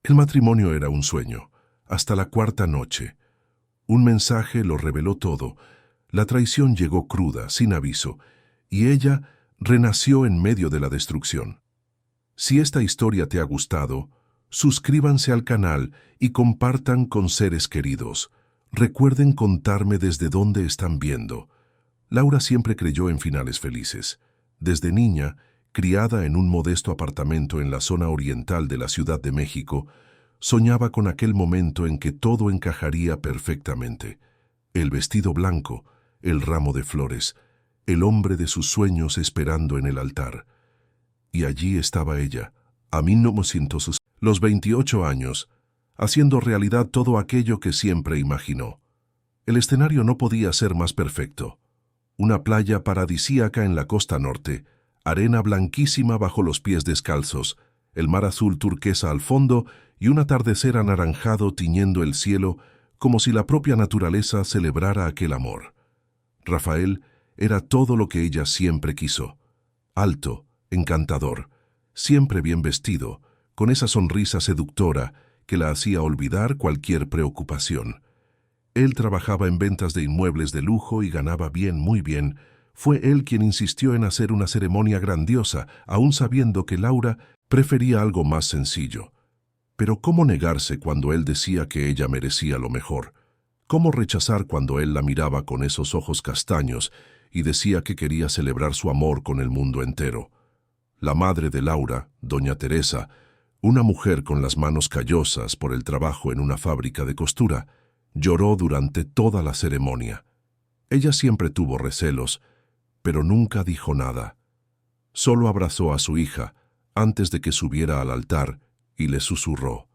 El matrimonio era un sueño, hasta la cuarta noche. Un mensaje lo reveló todo. La traición llegó cruda, sin aviso, y ella renació en medio de la destrucción. Si esta historia te ha gustado, suscríbanse al canal y compartan con seres queridos. Recuerden contarme desde dónde están viendo. Laura siempre creyó en finales felices. Desde niña, criada en un modesto apartamento en la zona oriental de la Ciudad de México, soñaba con aquel momento en que todo encajaría perfectamente. El vestido blanco, el ramo de flores, el hombre de sus sueños esperando en el altar. Y allí estaba ella, a 1900, los 28 años, haciendo realidad todo aquello que siempre imaginó. El escenario no podía ser más perfecto. Una playa paradisíaca en la costa norte, arena blanquísima bajo los pies descalzos, el mar azul turquesa al fondo y un atardecer anaranjado tiñendo el cielo como si la propia naturaleza celebrara aquel amor. Rafael era todo lo que ella siempre quiso. Alto, encantador, siempre bien vestido, con esa sonrisa seductora que la hacía olvidar cualquier preocupación. Él trabajaba en ventas de inmuebles de lujo y ganaba bien, muy bien. Fue él quien insistió en hacer una ceremonia grandiosa, aún sabiendo que Laura prefería algo más sencillo. Pero ¿cómo negarse cuando él decía que ella merecía lo mejor? ¿Cómo rechazar cuando él la miraba con esos ojos castaños y decía que quería celebrar su amor con el mundo entero? La madre de Laura, doña Teresa, una mujer con las manos callosas por el trabajo en una fábrica de costura, lloró durante toda la ceremonia. Ella siempre tuvo recelos, pero nunca dijo nada. Solo abrazó a su hija antes de que subiera al altar y le susurró: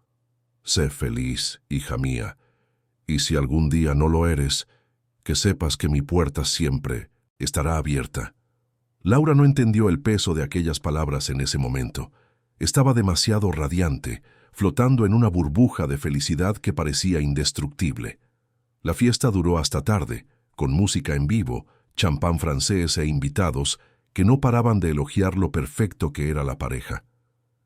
«Sé feliz, hija mía, y si algún día no lo eres, que sepas que mi puerta siempre estará abierta». Laura no entendió el peso de aquellas palabras en ese momento. Estaba demasiado radiante, flotando en una burbuja de felicidad que parecía indestructible. La fiesta duró hasta tarde, con música en vivo, champán francés e invitados que no paraban de elogiar lo perfecto que era la pareja.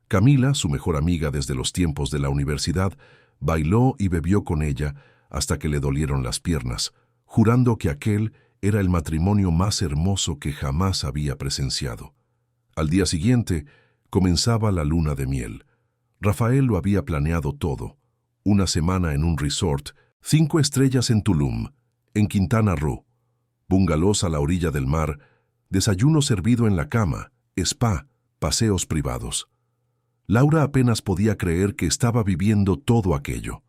Camila, su mejor amiga desde los tiempos de la universidad, bailó y bebió con ella hasta que le dolieron las piernas, jurando que aquel era el matrimonio más hermoso que jamás había presenciado. Al día siguiente comenzaba la luna de miel. Rafael lo había planeado todo: una semana en un resort, 5 estrellas en Tulum, en Quintana Roo, bungalows a la orilla del mar, desayuno servido en la cama, spa, paseos privados. Laura apenas podía creer que estaba viviendo todo aquello.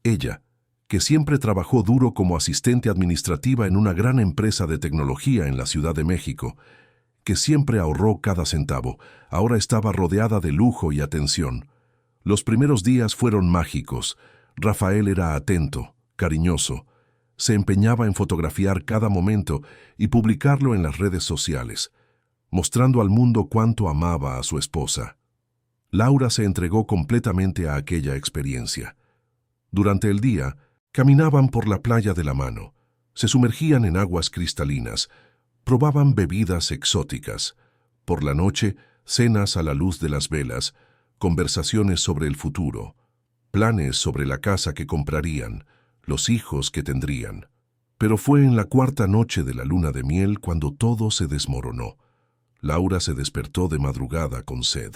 Ella, que siempre trabajó duro como asistente administrativa en una gran empresa de tecnología en la Ciudad de México, que siempre ahorró cada centavo, ahora estaba rodeada de lujo y atención. Los primeros días fueron mágicos. Rafael era atento, cariñoso. Se empeñaba en fotografiar cada momento y publicarlo en las redes sociales, mostrando al mundo cuánto amaba a su esposa. Laura se entregó completamente a aquella experiencia. Durante el día, caminaban por la playa de la mano, se sumergían en aguas cristalinas, probaban bebidas exóticas. Por la noche, cenas a la luz de las velas, conversaciones sobre el futuro, planes sobre la casa que comprarían, los hijos que tendrían. Pero fue en la cuarta noche de la luna de miel cuando todo se desmoronó. Laura se despertó de madrugada con sed.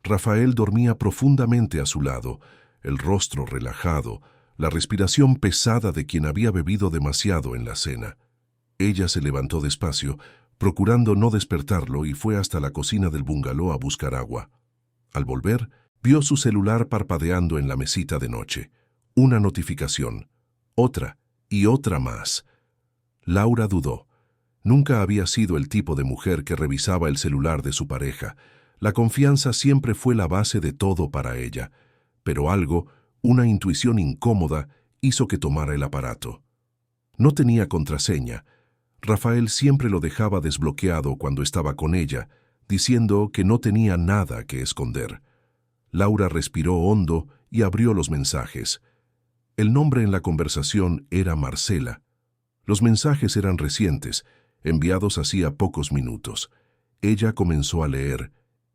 Rafael dormía profundamente a su lado, el rostro relajado, la respiración pesada de quien había bebido demasiado en la cena. Ella se levantó despacio, procurando no despertarlo, y fue hasta la cocina del bungalow a buscar agua. Al volver, vio su celular parpadeando en la mesita de noche. Una notificación, otra y otra más. Laura dudó. Nunca había sido el tipo de mujer que revisaba el celular de su pareja. La confianza siempre fue la base de todo para ella, pero algo, una intuición incómoda, hizo que tomara el aparato. No tenía contraseña. Rafael siempre lo dejaba desbloqueado cuando estaba con ella, diciendo que no tenía nada que esconder. Laura respiró hondo y abrió los mensajes. El nombre en la conversación era Marcela. Los mensajes eran recientes, enviados hacía pocos minutos. Ella comenzó a leer,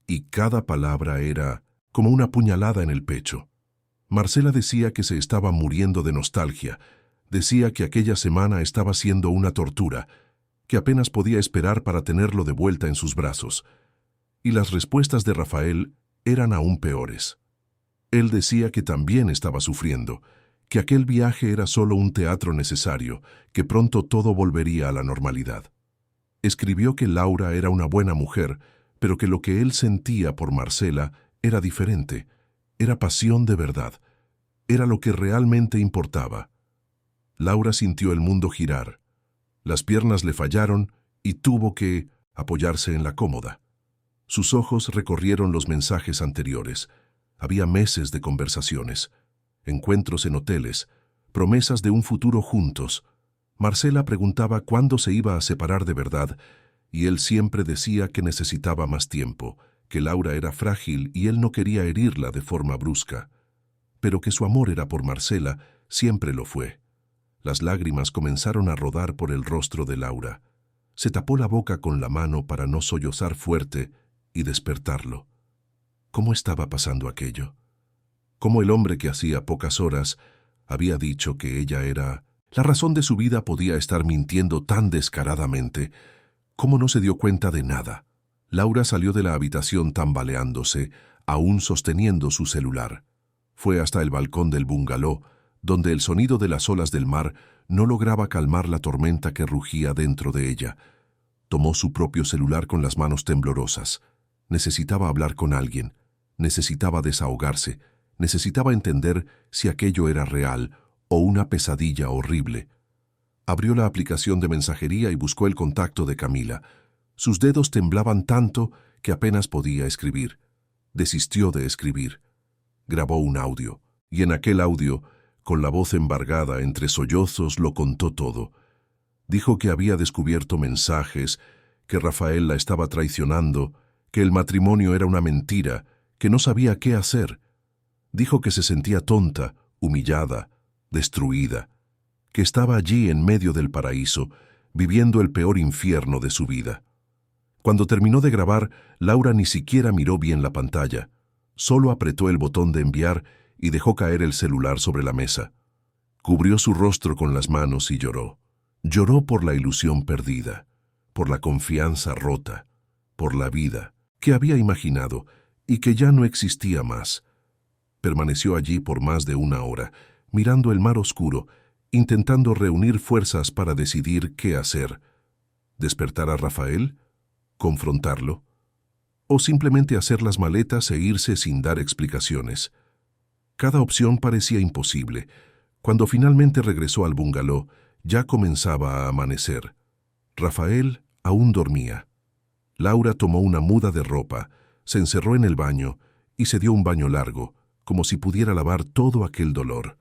y cada palabra era como una puñalada en el pecho. Marcela decía que se estaba muriendo de nostalgia, decía que aquella semana estaba siendo una tortura, que apenas podía esperar para tenerlo de vuelta en sus brazos. Y las respuestas de Rafael eran aún peores. Él decía que también estaba sufriendo, que aquel viaje era solo un teatro necesario, que pronto todo volvería a la normalidad. Escribió que Laura era una buena mujer, pero que lo que él sentía por Marcela era diferente, era pasión de verdad, era lo que realmente importaba. Laura sintió el mundo girar. Las piernas le fallaron y tuvo que apoyarse en la cómoda. Sus ojos recorrieron los mensajes anteriores. Había meses de conversaciones, encuentros en hoteles, promesas de un futuro juntos. Marcela preguntaba cuándo se iba a separar de verdad, y él siempre decía que necesitaba más tiempo, que Laura era frágil y él no quería herirla de forma brusca. Pero que su amor era por Marcela, siempre lo fue. Las lágrimas comenzaron a rodar por el rostro de Laura. Se tapó la boca con la mano para no sollozar fuerte y despertarlo. ¿Cómo estaba pasando aquello? ¿Cómo el hombre que hacía pocas horas había dicho que ella era la razón de su vida podía estar mintiendo tan descaradamente? ¿Cómo no se dio cuenta de nada? Laura salió de la habitación tambaleándose, aún sosteniendo su celular. Fue hasta el balcón del bungalow, donde el sonido de las olas del mar no lograba calmar la tormenta que rugía dentro de ella. Tomó su propio celular con las manos temblorosas. Necesitaba hablar con alguien, necesitaba desahogarse, necesitaba entender si aquello era real o una pesadilla horrible. Abrió la aplicación de mensajería y buscó el contacto de Camila. Sus dedos temblaban tanto que apenas podía escribir. Desistió de escribir. Grabó un audio, y en aquel audio, con la voz embargada entre sollozos, lo contó todo. Dijo que había descubierto mensajes, que Rafael la estaba traicionando, que el matrimonio era una mentira, que no sabía qué hacer. Dijo que se sentía tonta, humillada, destruida, que estaba allí en medio del paraíso, viviendo el peor infierno de su vida. Cuando terminó de grabar, Laura ni siquiera miró bien la pantalla. Solo apretó el botón de enviar y dejó caer el celular sobre la mesa. Cubrió su rostro con las manos y lloró. Lloró por la ilusión perdida, por la confianza rota, por la vida que había imaginado y que ya no existía más. Permaneció allí por más de una hora, mirando el mar oscuro, intentando reunir fuerzas para decidir qué hacer. ¿Despertar a Rafael? ¿Confrontarlo? ¿O simplemente hacer las maletas e irse sin dar explicaciones? Cada opción parecía imposible. Cuando finalmente regresó al bungalow, ya comenzaba a amanecer. Rafael aún dormía. Laura tomó una muda de ropa, se encerró en el baño y se dio un baño largo, como si pudiera lavar todo aquel dolor.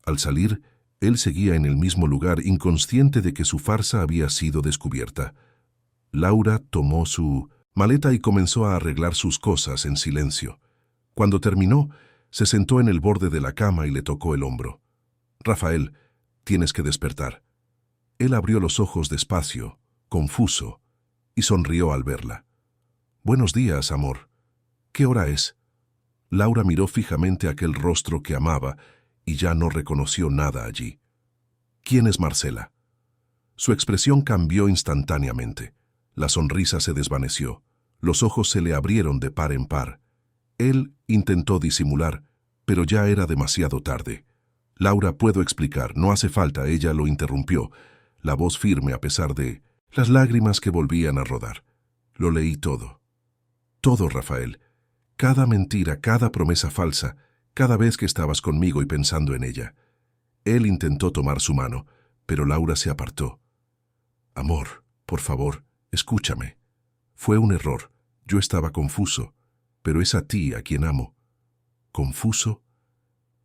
Al salir, él seguía en el mismo lugar, inconsciente de que su farsa había sido descubierta. Laura tomó su maleta y comenzó a arreglar sus cosas en silencio. Cuando terminó, se sentó en el borde de la cama y le tocó el hombro. «Rafael, tienes que despertar». Él abrió los ojos despacio, confuso, y sonrió al verla. «Buenos días, amor. ¿Qué hora es?» Laura miró fijamente aquel rostro que amaba y ya no reconoció nada allí. «¿Quién es Marcela?» Su expresión cambió instantáneamente. La sonrisa se desvaneció. Los ojos se le abrieron de par en par. Él intentó disimular, pero ya era demasiado tarde. «Laura, puedo explicar, no hace falta», ella lo interrumpió, la voz firme a pesar de las lágrimas que volvían a rodar. «Lo leí todo. Todo, Rafael. Cada mentira, cada promesa falsa, cada vez que estabas conmigo y pensando en ella». Él intentó tomar su mano, pero Laura se apartó. «Amor, por favor, escúchame. Fue un error. Yo estaba confuso, pero es a ti a quien amo». «¿Confuso?»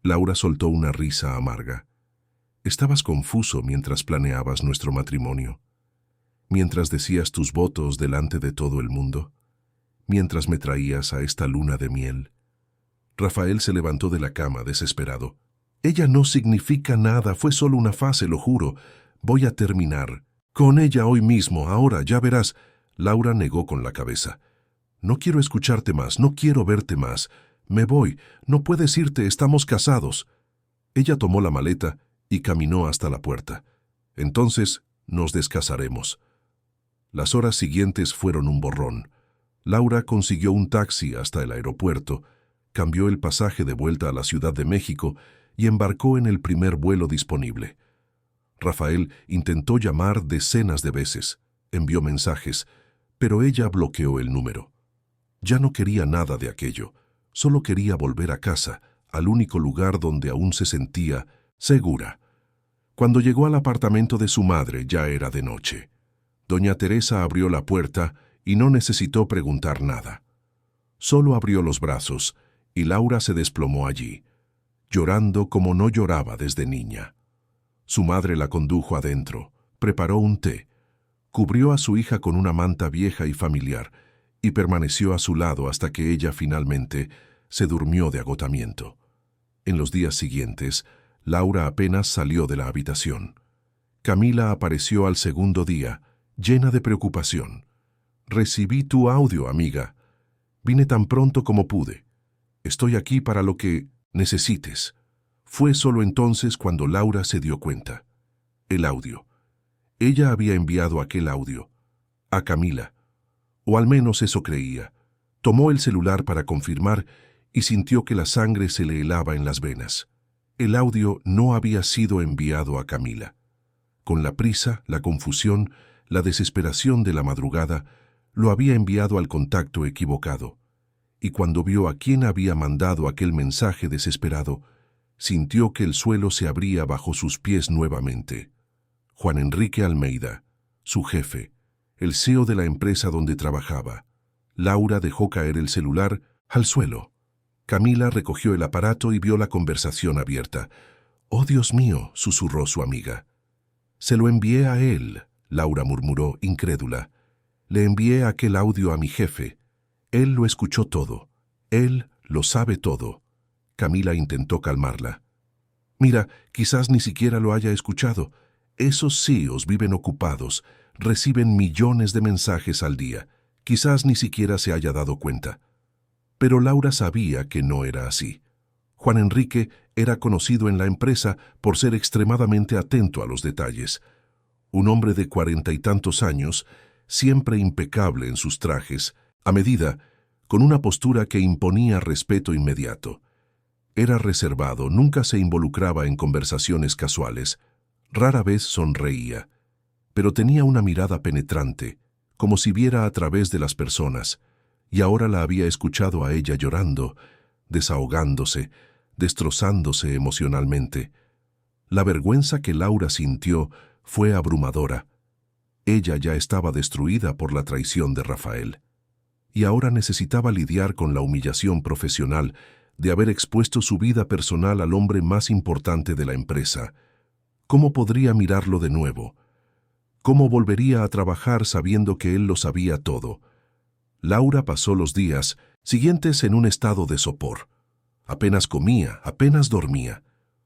Laura soltó una risa amarga. «Estabas confuso mientras planeabas nuestro matrimonio, mientras decías tus votos delante de todo el mundo, mientras me traías a esta luna de miel». Rafael se levantó de la cama desesperado. «Ella no significa nada, fue solo una fase, lo juro. Voy a terminar con ella hoy mismo, ahora, ya verás». Laura negó con la cabeza. «No quiero escucharte más, no quiero verte más. Me voy. No puedes irte, estamos casados. Ella tomó la maleta y caminó hasta la puerta. Entonces nos descasaremos. Las horas siguientes fueron un borrón. Laura consiguió un taxi hasta el aeropuerto, cambió el pasaje de vuelta a la Ciudad de México y embarcó en el primer vuelo disponible. Rafael intentó llamar decenas de veces, envió mensajes, pero ella bloqueó el número. Ya no quería nada de aquello, solo quería volver a casa, al único lugar donde aún se sentía segura. Cuando llegó al apartamento de su madre ya era de noche. Doña Teresa abrió la puerta y no necesitó preguntar nada. Solo abrió los brazos y Laura se desplomó allí, llorando como no lloraba desde niña. Su madre la condujo adentro, preparó un té, cubrió a su hija con una manta vieja y familiar y permaneció a su lado hasta que ella finalmente se durmió de agotamiento. En los días siguientes, Laura apenas salió de la habitación. Camila apareció al segundo día, llena de preocupación. «Recibí tu audio, amiga. Vine tan pronto como pude. Estoy aquí para lo que necesites». Fue solo entonces cuando Laura se dio cuenta. El audio. Ella había enviado aquel audio a Camila, o al menos eso creía. Tomó el celular para confirmar y sintió que la sangre se le helaba en las venas. El audio no había sido enviado a Camila. Con la prisa, la confusión, la desesperación de la madrugada, lo había enviado al contacto equivocado. Y cuando vio a quién había mandado aquel mensaje desesperado, sintió que el suelo se abría bajo sus pies nuevamente. Juan Enrique Almeida, su jefe, el CEO de la empresa donde trabajaba. Laura dejó caer el celular al suelo. Camila recogió el aparato y vio la conversación abierta. «Oh, Dios mío», susurró su amiga. «Se lo envié a él», Laura murmuró, incrédula. «Le envié aquel audio a mi jefe. Él lo escuchó todo. Él lo sabe todo». Camila intentó calmarla. «Mira, quizás ni siquiera lo haya escuchado. Esos CEOs viven ocupados, reciben millones de mensajes al día. Quizás ni siquiera se haya dado cuenta». Pero Laura sabía que no era así. Juan Enrique era conocido en la empresa por ser extremadamente atento a los detalles. Un hombre de 40 y tantos años, siempre impecable en sus trajes, a medida, con una postura que imponía respeto inmediato. Era reservado, nunca se involucraba en conversaciones casuales, rara vez sonreía, pero tenía una mirada penetrante, como si viera a través de las personas, y ahora la había escuchado a ella llorando, desahogándose, destrozándose emocionalmente. La vergüenza que Laura sintió fue abrumadora. Ella ya estaba destruida por la traición de Rafael, y ahora necesitaba lidiar con la humillación profesional de haber expuesto su vida personal al hombre más importante de la empresa. ¿Cómo podría mirarlo de nuevo? ¿Cómo volvería a trabajar sabiendo que él lo sabía todo? Laura pasó los días siguientes en un estado de sopor. Apenas comía, apenas dormía.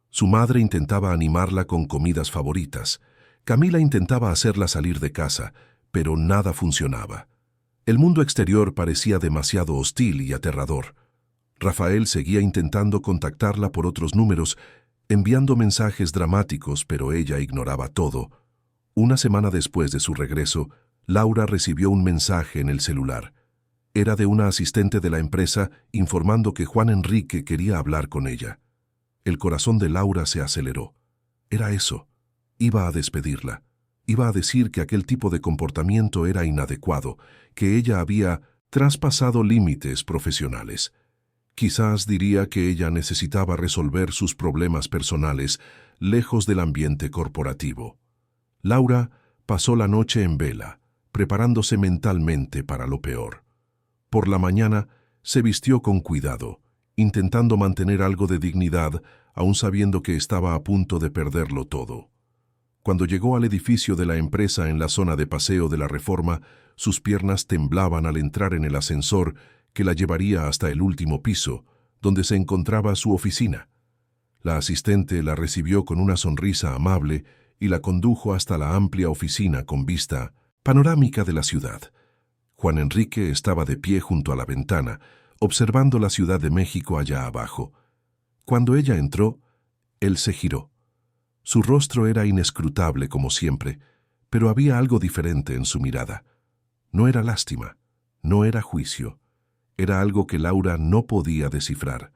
Su madre intentaba animarla con comidas favoritas. Camila intentaba hacerla salir de casa, pero nada funcionaba. El mundo exterior parecía demasiado hostil y aterrador. Rafael seguía intentando contactarla por otros números, enviando mensajes dramáticos, pero ella ignoraba todo. Una semana después de su regreso, Laura recibió un mensaje en el celular. Era de una asistente de la empresa informando que Juan Enrique quería hablar con ella. El corazón de Laura se aceleró. Era eso. Iba a despedirla. Iba a decir que aquel tipo de comportamiento era inadecuado, que ella había traspasado límites profesionales. Quizás diría que ella necesitaba resolver sus problemas personales lejos del ambiente corporativo. Laura pasó la noche en vela, preparándose mentalmente para lo peor. Por la mañana se vistió con cuidado, intentando mantener algo de dignidad, aun sabiendo que estaba a punto de perderlo todo. Cuando llegó al edificio de la empresa en la zona de paseo de la Reforma, sus piernas temblaban al entrar en el ascensor que la llevaría hasta el último piso, donde se encontraba su oficina. La asistente la recibió con una sonrisa amable y la condujo hasta la amplia oficina con vista panorámica de la ciudad. Juan Enrique estaba de pie junto a la ventana, observando la Ciudad de México allá abajo. Cuando ella entró, él se giró. Su rostro era inescrutable como siempre, pero había algo diferente en su mirada. No era lástima, no era juicio. Era algo que Laura no podía descifrar.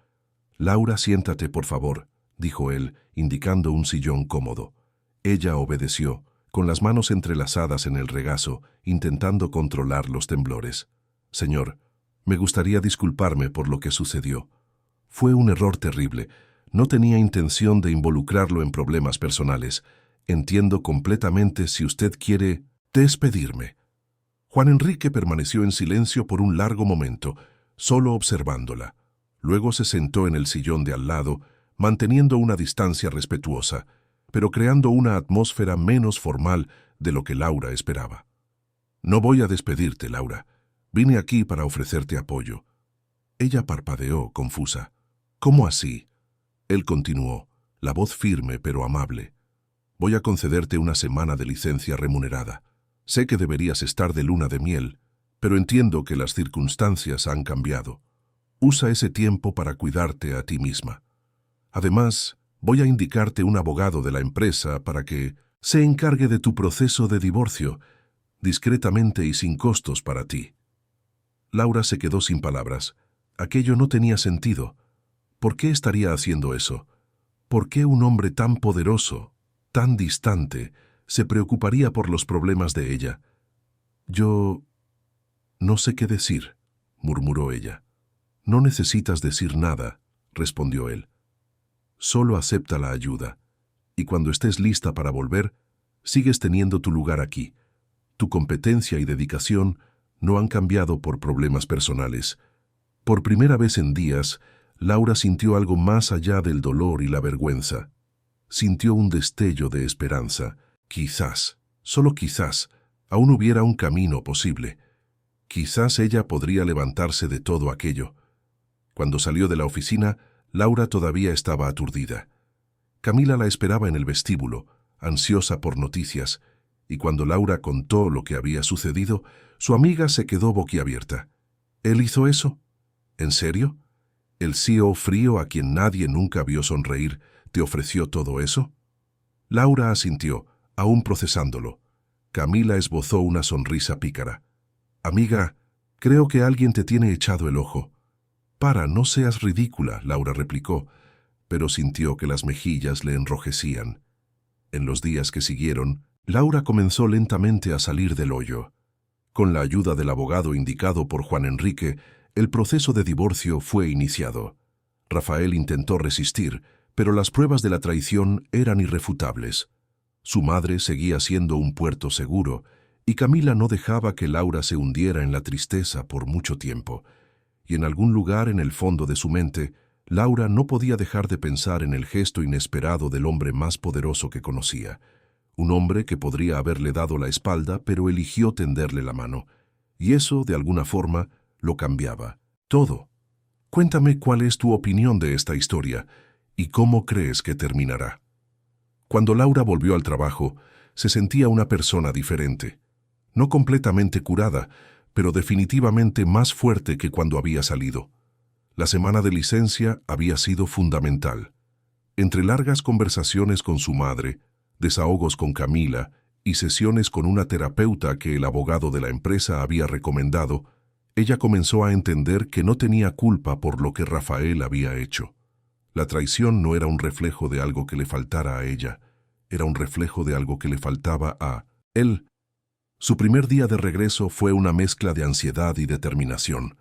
«Laura, siéntate, por favor», dijo él, indicando un sillón cómodo. Ella obedeció, con las manos entrelazadas en el regazo, intentando controlar los temblores. «Señor, me gustaría disculparme por lo que sucedió. Fue un error terrible. No tenía intención de involucrarlo en problemas personales. Entiendo completamente si usted quiere despedirme». Juan Enrique permaneció en silencio por un largo momento, solo observándola. Luego se sentó en el sillón de al lado, manteniendo una distancia respetuosa, pero creando una atmósfera menos formal de lo que Laura esperaba. «No voy a despedirte, Laura. Vine aquí para ofrecerte apoyo». Ella parpadeó, confusa. «¿Cómo así?». Él continuó, la voz firme pero amable. «Voy a concederte una semana de licencia remunerada. Sé que deberías estar de luna de miel, pero entiendo que las circunstancias han cambiado. Usa ese tiempo para cuidarte a ti misma. Además, voy a indicarte un abogado de la empresa para que se encargue de tu proceso de divorcio, discretamente y sin costos para ti». Laura se quedó sin palabras. Aquello no tenía sentido. ¿Por qué estaría haciendo eso? ¿Por qué un hombre tan poderoso, tan distante, se preocuparía por los problemas de ella? «Yo no sé qué decir», murmuró ella. «No necesitas decir nada», respondió él. «Solo acepta la ayuda, y cuando estés lista para volver, sigues teniendo tu lugar aquí. Tu competencia y dedicación no han cambiado por problemas personales». Por primera vez en días, Laura sintió algo más allá del dolor y la vergüenza. Sintió un destello de esperanza. Quizás, solo quizás, aún hubiera un camino posible. Quizás ella podría levantarse de todo aquello. Cuando salió de la oficina, Laura todavía estaba aturdida. Camila la esperaba en el vestíbulo, ansiosa por noticias, y cuando Laura contó lo que había sucedido, su amiga se quedó boquiabierta. ¿Él hizo eso? ¿En serio? ¿El CEO frío a quien nadie nunca vio sonreír te ofreció todo eso? Laura asintió, aún procesándolo. Camila esbozó una sonrisa pícara. «Amiga, creo que alguien te tiene echado el ojo». «Para, no seas ridícula», Laura replicó, pero sintió que las mejillas le enrojecían. En los días que siguieron, Laura comenzó lentamente a salir del hoyo. Con la ayuda del abogado indicado por Juan Enrique, el proceso de divorcio fue iniciado. Rafael intentó resistir, pero las pruebas de la traición eran irrefutables. Su madre seguía siendo un puerto seguro, y Camila no dejaba que Laura se hundiera en la tristeza por mucho tiempo. Y en algún lugar en el fondo de su mente, Laura no podía dejar de pensar en el gesto inesperado del hombre más poderoso que conocía. Un hombre que podría haberle dado la espalda, pero eligió tenderle la mano. Y eso, de alguna forma, lo cambiaba. Todo. Cuéntame cuál es tu opinión de esta historia y cómo crees que terminará. Cuando Laura volvió al trabajo, se sentía una persona diferente. No completamente curada, pero definitivamente más fuerte que cuando había salido. La semana de licencia había sido fundamental. Entre largas conversaciones con su madre, desahogos con Camila y sesiones con una terapeuta que el abogado de la empresa había recomendado, ella comenzó a entender que no tenía culpa por lo que Rafael había hecho. La traición no era un reflejo de algo que le faltara a ella, era un reflejo de algo que le faltaba a él. Su primer día de regreso fue una mezcla de ansiedad y determinación.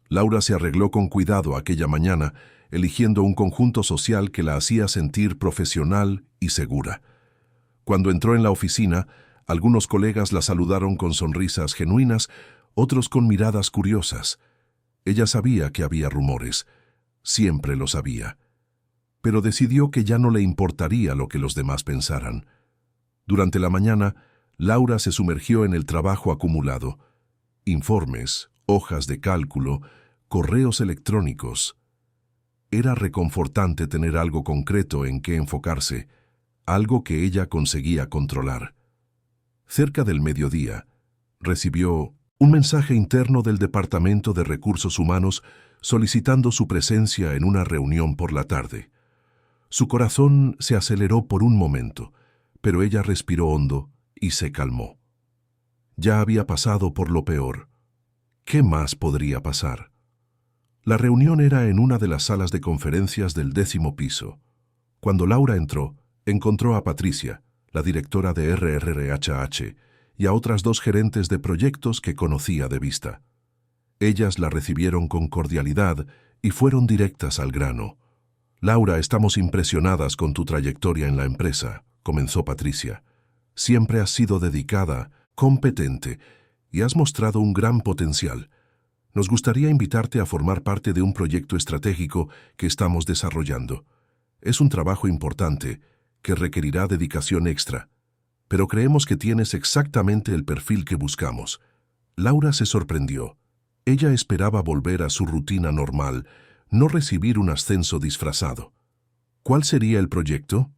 Laura se arregló con cuidado aquella mañana, eligiendo un conjunto social que la hacía sentir profesional y segura. Cuando entró en la oficina, algunos colegas la saludaron con sonrisas genuinas, otros con miradas curiosas. Ella sabía que había rumores, siempre lo sabía, pero decidió que ya no le importaría lo que los demás pensaran. Durante la mañana, Laura se sumergió en el trabajo acumulado. Informes, hojas de cálculo, correos electrónicos. Era reconfortante tener algo concreto en qué enfocarse, algo que ella conseguía controlar. Cerca del mediodía, recibió un mensaje interno del Departamento de Recursos Humanos solicitando su presencia en una reunión por la tarde. Su corazón se aceleró por un momento, pero ella respiró hondo y se calmó. Ya había pasado por lo peor. ¿Qué más podría pasar? La reunión era en una de las salas de conferencias del 10º piso. Cuando Laura entró, encontró a Patricia, la directora de RRHH, y a otras 2 gerentes de proyectos que conocía de vista. Ellas la recibieron con cordialidad y fueron directas al grano. «Laura, estamos impresionadas con tu trayectoria en la empresa», comenzó Patricia. «Siempre has sido dedicada, competente, y has mostrado un gran potencial. Nos gustaría invitarte a formar parte de un proyecto estratégico que estamos desarrollando. Es un trabajo importante que requerirá dedicación extra, pero creemos que tienes exactamente el perfil que buscamos». Laura se sorprendió. Ella esperaba volver a su rutina normal, no recibir un ascenso disfrazado. ¿Cuál sería el proyecto?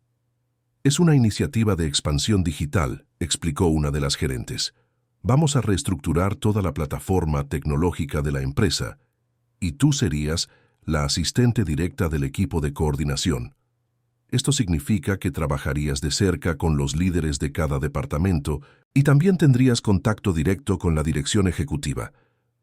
«Es una iniciativa de expansión digital», explicó una de las gerentes. «Vamos a reestructurar toda la plataforma tecnológica de la empresa, y tú serías la asistente directa del equipo de coordinación. Esto significa que trabajarías de cerca con los líderes de cada departamento y también tendrías contacto directo con la dirección ejecutiva».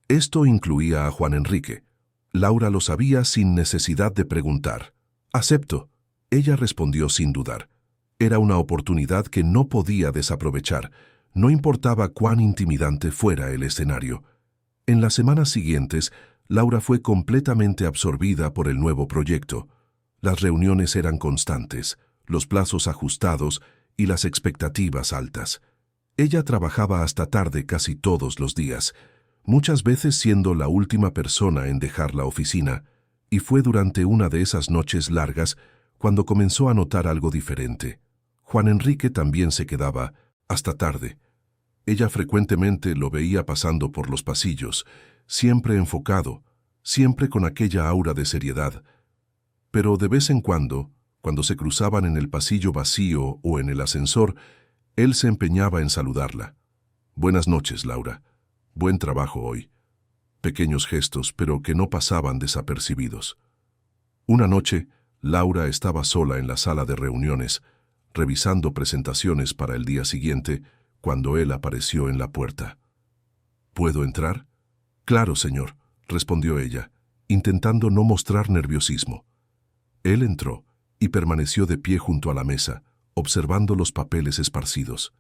Esto incluía a Juan Enrique. Laura lo sabía sin necesidad de preguntar. «Acepto», ella respondió sin dudar. Era una oportunidad que no podía desaprovechar, no importaba cuán intimidante fuera el escenario. En las semanas siguientes, Laura fue completamente absorbida por el nuevo proyecto. Las reuniones eran constantes, los plazos ajustados y las expectativas altas. Ella trabajaba hasta tarde casi todos los días, muchas veces siendo la última persona en dejar la oficina, y fue durante una de esas noches largas cuando comenzó a notar algo diferente. Juan Enrique también se quedaba hasta tarde. Ella frecuentemente lo veía pasando por los pasillos, siempre enfocado, siempre con aquella aura de seriedad. Pero de vez en cuando se cruzaban en el pasillo vacío o en el ascensor, él se empeñaba en saludarla. «Buenas noches, Laura. Buen trabajo hoy». Pequeños gestos, pero que no pasaban desapercibidos. Una noche, Laura estaba sola en la sala de reuniones, revisando presentaciones para el día siguiente, cuando él apareció en la puerta. «¿Puedo entrar?» «Claro, señor», respondió ella, intentando no mostrar nerviosismo. Él entró y permaneció de pie junto a la mesa, observando los papeles esparcidos.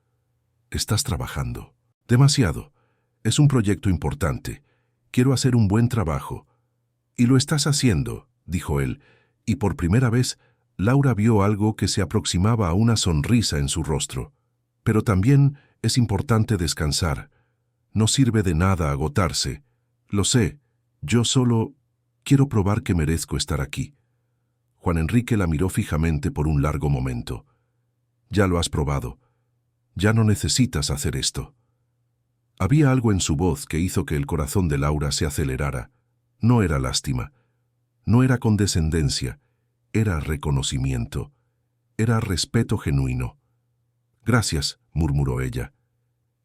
«¿Estás trabajando?» «Demasiado. Es un proyecto importante. Quiero hacer un buen trabajo». «Y lo estás haciendo», dijo él, y por primera vez Laura vio algo que se aproximaba a una sonrisa en su rostro. «Pero también es importante descansar. No sirve de nada agotarse. Lo sé. Yo solo quiero probar que merezco estar aquí». Juan Enrique la miró fijamente por un largo momento. «Ya lo has probado. Ya no necesitas hacer esto». Había algo en su voz que hizo que el corazón de Laura se acelerara. No era lástima. No era condescendencia. Era reconocimiento. Era respeto genuino. «Gracias», murmuró ella.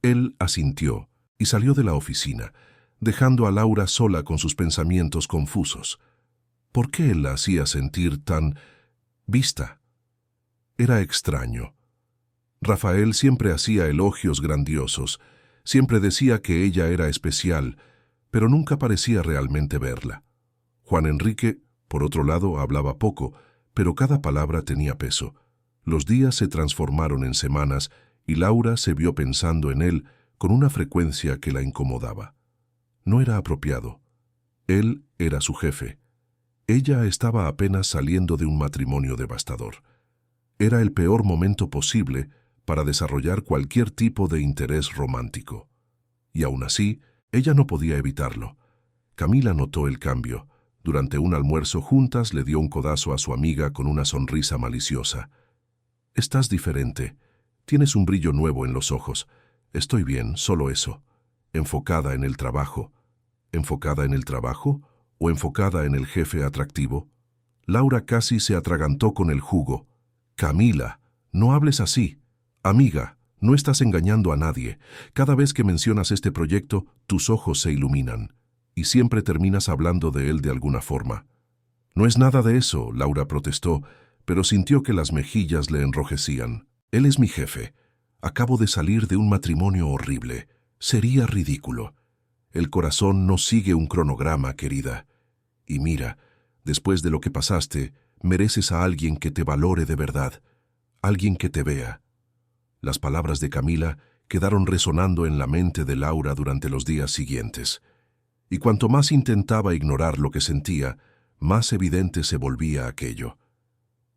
Él asintió y salió de la oficina, dejando a Laura sola con sus pensamientos confusos. ¿Por qué él la hacía sentir tan vista? Era extraño. Rafael siempre hacía elogios grandiosos, siempre decía que ella era especial, pero nunca parecía realmente verla. Juan Enrique, por otro lado, hablaba poco, pero cada palabra tenía peso. Los días se transformaron en semanas y Laura se vio pensando en él con una frecuencia que la incomodaba. No era apropiado. Él era su jefe. Ella estaba apenas saliendo de un matrimonio devastador. Era el peor momento posible para desarrollar cualquier tipo de interés romántico. Y aún así, ella no podía evitarlo. Camila notó el cambio. Durante un almuerzo juntas le dio un codazo a su amiga con una sonrisa maliciosa. «Estás diferente. Tienes un brillo nuevo en los ojos. Estoy bien, solo eso. Enfocada en el trabajo». ¿Enfocada en el trabajo o enfocada en el jefe atractivo? Laura casi se atragantó con el jugo. «Camila, no hables así. Amiga, no estás engañando a nadie. Cada vez que mencionas este proyecto, tus ojos se iluminan. y siempre terminas hablando de él de alguna forma. No es nada de eso, Laura protestó, pero sintió que las mejillas le enrojecían. Él es mi jefe. Acabo de salir de un matrimonio horrible. Sería ridículo. El corazón no sigue un cronograma, querida. Y mira, después de lo que pasaste, mereces a alguien que te valore de verdad, alguien que te vea. Las palabras de Camila quedaron resonando en la mente de Laura durante los días siguientes. Y cuanto más intentaba ignorar lo que sentía, más evidente se volvía aquello.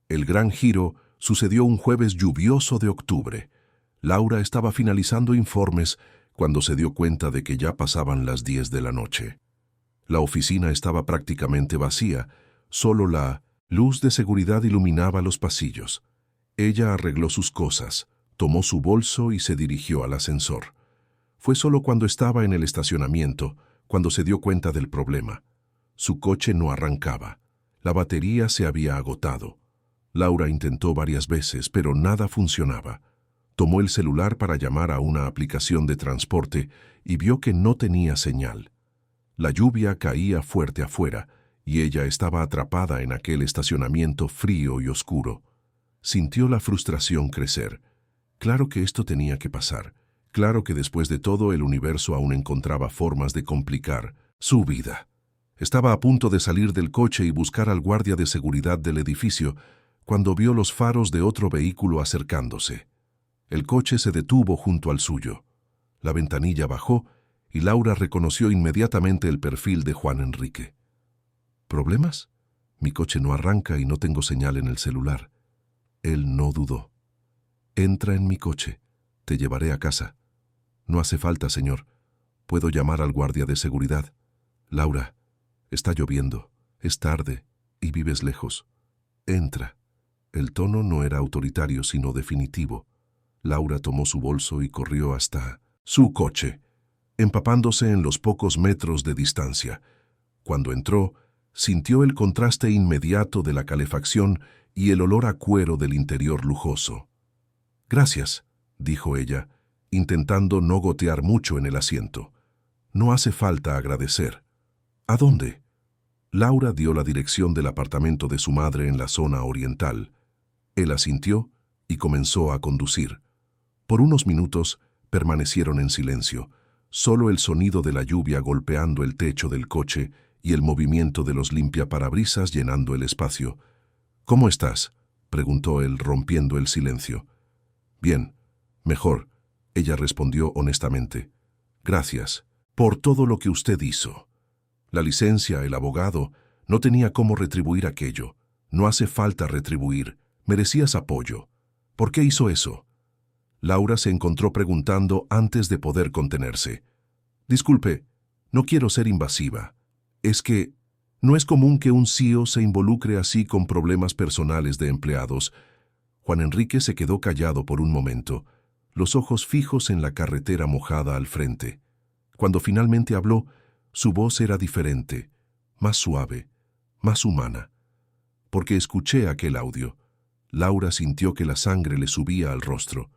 El gran giro sucedió un jueves lluvioso de octubre. Laura estaba finalizando informes cuando se dio cuenta de que ya pasaban las 10 de la noche. La oficina estaba prácticamente vacía, solo la luz de seguridad iluminaba los pasillos. Ella arregló sus cosas, tomó su bolso y se dirigió al ascensor. Fue solo cuando estaba en el estacionamiento cuando se dio cuenta del problema. Su coche no arrancaba. La batería se había agotado. Laura intentó varias veces, pero nada funcionaba. Tomó el celular para llamar a una aplicación de transporte y vio que no tenía señal. La lluvia caía fuerte afuera y ella estaba atrapada en aquel estacionamiento frío y oscuro. Sintió la frustración crecer. Claro que esto tenía que pasar. Claro que después de todo el universo aún encontraba formas de complicar su vida. Estaba a punto de salir del coche y buscar al guardia de seguridad del edificio cuando vio los faros de otro vehículo acercándose. El coche se detuvo junto al suyo. La ventanilla bajó y Laura reconoció inmediatamente el perfil de Juan Enrique. ¿Problemas? Mi coche no arranca y no tengo señal en el celular. Él no dudó. Entra en mi coche. Te llevaré a casa. No hace falta, señor. Puedo llamar al guardia de seguridad. Laura, está lloviendo, es tarde y vives lejos. Entra. El tono no era autoritario, sino definitivo. Laura tomó su bolso y corrió hasta su coche, empapándose en los pocos metros de distancia. Cuando entró, sintió el contraste inmediato de la calefacción y el olor a cuero del interior lujoso. «Gracias», dijo ella, intentando no gotear mucho en el asiento. «No hace falta agradecer». «¿A dónde?» Laura dio la dirección del apartamento de su madre en la zona oriental. Él asintió y comenzó a conducir. Por unos minutos permanecieron en silencio, solo el sonido de la lluvia golpeando el techo del coche y el movimiento de los limpiaparabrisas llenando el espacio. «¿Cómo estás?», preguntó él, rompiendo el silencio. «Bien, mejor», ella respondió honestamente. «Gracias por todo lo que usted hizo. La licencia, el abogado, no tenía cómo retribuir aquello. No hace falta retribuir. Merecías apoyo. ¿Por qué hizo eso?». Laura se encontró preguntando antes de poder contenerse. «Disculpe, no quiero ser invasiva. Es que no es común que un CEO se involucre así con problemas personales de empleados». Juan Enrique se quedó callado por un momento, los ojos fijos en la carretera mojada al frente. Cuando finalmente habló, su voz era diferente, más suave, más humana. Porque escuché aquel audio. Laura sintió que la sangre le subía al rostro.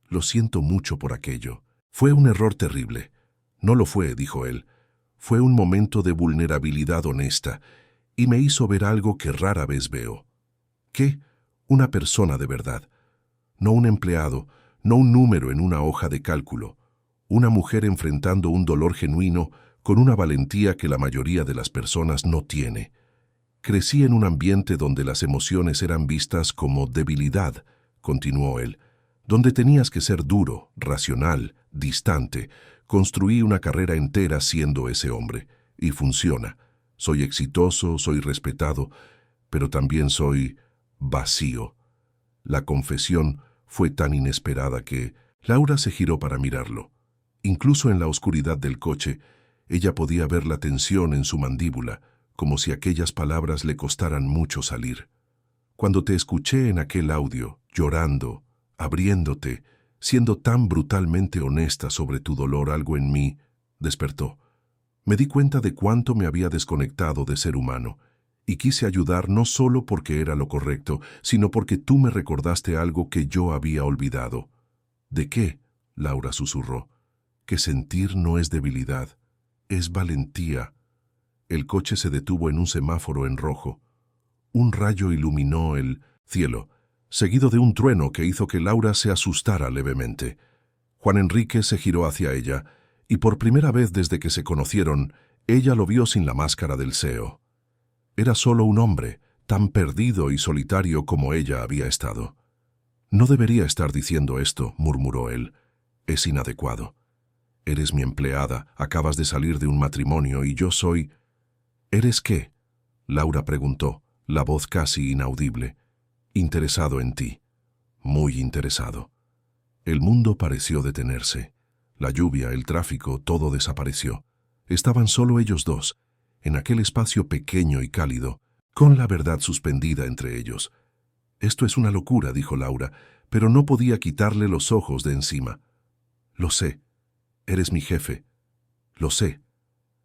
«Lo siento mucho por aquello. Fue un error terrible». «No lo fue», dijo él. «Fue un momento de vulnerabilidad honesta y me hizo ver algo que rara vez veo». «¿Qué?». «Una persona de verdad. No un empleado, no un número en una hoja de cálculo. Una mujer enfrentando un dolor genuino con una valentía que la mayoría de las personas no tiene. Crecí en un ambiente donde las emociones eran vistas como debilidad», continuó él, «donde tenías que ser duro, racional, distante. Construí una carrera entera siendo ese hombre, y funciona. Soy exitoso, soy respetado, pero también soy vacío». La confesión fue tan inesperada que Laura se giró para mirarlo. Incluso en la oscuridad del coche, ella podía ver la tensión en su mandíbula, como si aquellas palabras le costaran mucho salir. «Cuando te escuché en aquel audio, llorando, abriéndote, siendo tan brutalmente honesta sobre tu dolor, algo en mí despertó. Me di cuenta de cuánto me había desconectado de ser humano, y quise ayudar no solo porque era lo correcto, sino porque tú me recordaste algo que yo había olvidado». «¿De qué?», Laura susurró. «Que sentir no es debilidad, es valentía». El coche se detuvo en un semáforo en rojo. Un rayo iluminó el cielo, seguido de un trueno que hizo que Laura se asustara levemente. Juan Enrique se giró hacia ella, y por primera vez desde que se conocieron, ella lo vio sin la máscara del CEO. Era solo un hombre, tan perdido y solitario como ella había estado. «No debería estar diciendo esto», murmuró él. «Es inadecuado. Eres mi empleada, acabas de salir de un matrimonio y yo soy...» «¿Eres qué?», Laura preguntó, la voz casi inaudible. «Interesado en ti. Muy interesado». El mundo pareció detenerse. La lluvia, el tráfico, todo desapareció. Estaban solo ellos dos, en aquel espacio pequeño y cálido, con la verdad suspendida entre ellos. «Esto es una locura», dijo Laura, pero no podía quitarle los ojos de encima. «Lo sé. Eres mi jefe. Lo sé.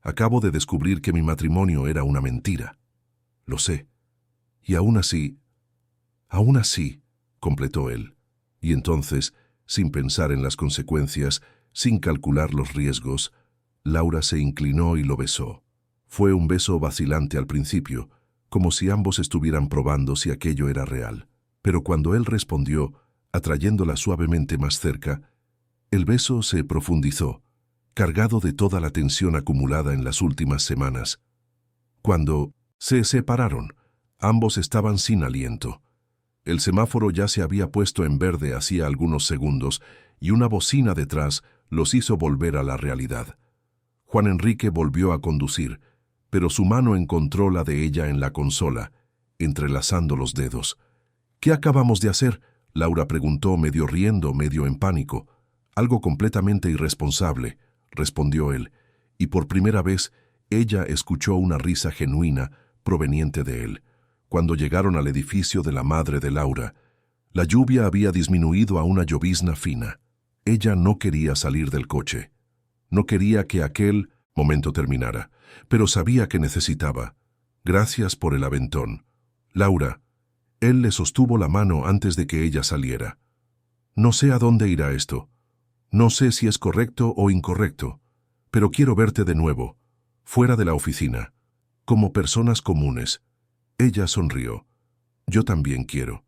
Acabo de descubrir que mi matrimonio era una mentira. Lo sé. Y aún así, completó él. Y entonces, sin pensar en las consecuencias, sin calcular los riesgos, Laura se inclinó y lo besó. Fue un beso vacilante al principio, como si ambos estuvieran probando si aquello era real. Pero cuando él respondió, atrayéndola suavemente más cerca, el beso se profundizó, cargado de toda la tensión acumulada en las últimas semanas. Cuando se separaron, ambos estaban sin aliento. El semáforo ya se había puesto en verde hacía algunos segundos y una bocina detrás los hizo volver a la realidad. Juan Enrique volvió a conducir, pero su mano encontró la de ella en la consola, entrelazando los dedos. «¿Qué acabamos de hacer?», Laura preguntó, medio riendo, medio en pánico. «Algo completamente irresponsable», respondió él, y por primera vez ella escuchó una risa genuina proveniente de él. Cuando llegaron al edificio de la madre de Laura, la lluvia había disminuido a una llovizna fina. Ella no quería salir del coche. No quería que aquel momento terminara, pero sabía que necesitaba. «Gracias por el aventón, Laura». Él le sostuvo la mano antes de que ella saliera. «No sé a dónde irá esto. No sé si es correcto o incorrecto, pero quiero verte de nuevo, fuera de la oficina, como personas comunes». Ella sonrió. «Yo también quiero».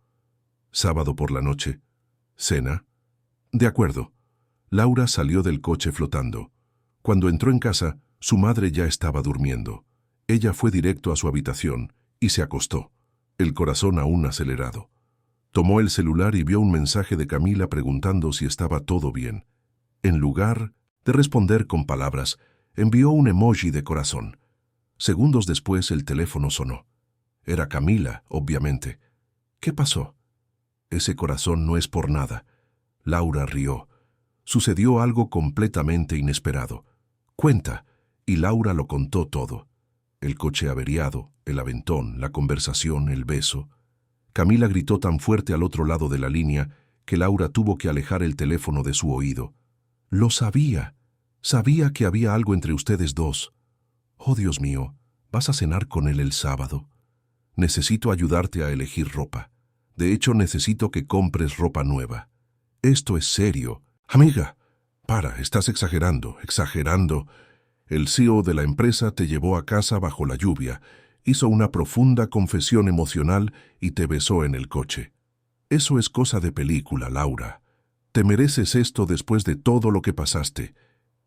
«Sábado por la noche. ¿Cena?» «De acuerdo». Laura salió del coche flotando. Cuando entró en casa, su madre ya estaba durmiendo. Ella fue directo a su habitación y se acostó, el corazón aún acelerado. Tomó el celular y vio un mensaje de Camila preguntando si estaba todo bien. En lugar de responder con palabras, envió un emoji de corazón. Segundos después el teléfono sonó. Era Camila, obviamente. «¿Qué pasó?» «Ese corazón no es por nada». Laura rió. Sucedió algo completamente inesperado. «Cuenta», y Laura lo contó todo. El coche averiado, el aventón, la conversación, el beso. Camila gritó tan fuerte al otro lado de la línea que Laura tuvo que alejar el teléfono de su oído. «Lo sabía. Sabía que había algo entre ustedes dos. Oh, Dios mío, ¿vas a cenar con él el sábado? Necesito ayudarte a elegir ropa. De hecho, necesito que compres ropa nueva. Esto es serio. Amiga, para, estás exagerando. El CEO de la empresa te llevó a casa bajo la lluvia, hizo una profunda confesión emocional y te besó en el coche. Eso es cosa de película, Laura. Te mereces esto después de todo lo que pasaste».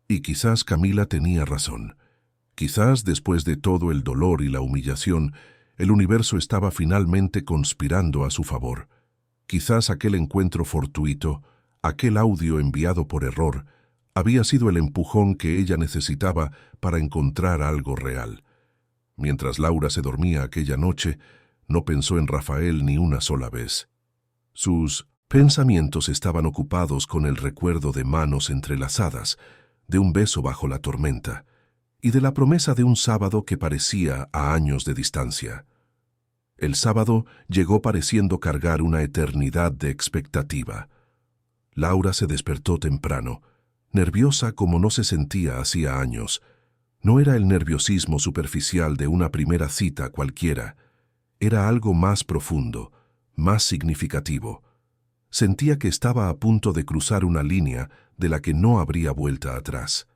Y quizás Camila tenía razón. Quizás después de todo el dolor y la humillación, el universo estaba finalmente conspirando a su favor. Quizás aquel encuentro fortuito, aquel audio enviado por error, había sido el empujón que ella necesitaba para encontrar algo real. Mientras Laura se dormía aquella noche, no pensó en Rafael ni una sola vez. Sus pensamientos estaban ocupados con el recuerdo de manos entrelazadas, de un beso bajo la tormenta, y de la promesa de un sábado que parecía a años de distancia. El sábado llegó pareciendo cargar una eternidad de expectativa. Laura se despertó temprano, nerviosa como no se sentía hacía años. No era el nerviosismo superficial de una primera cita cualquiera, era algo más profundo, más significativo. Sentía que estaba a punto de cruzar una línea de la que no habría vuelta atrás.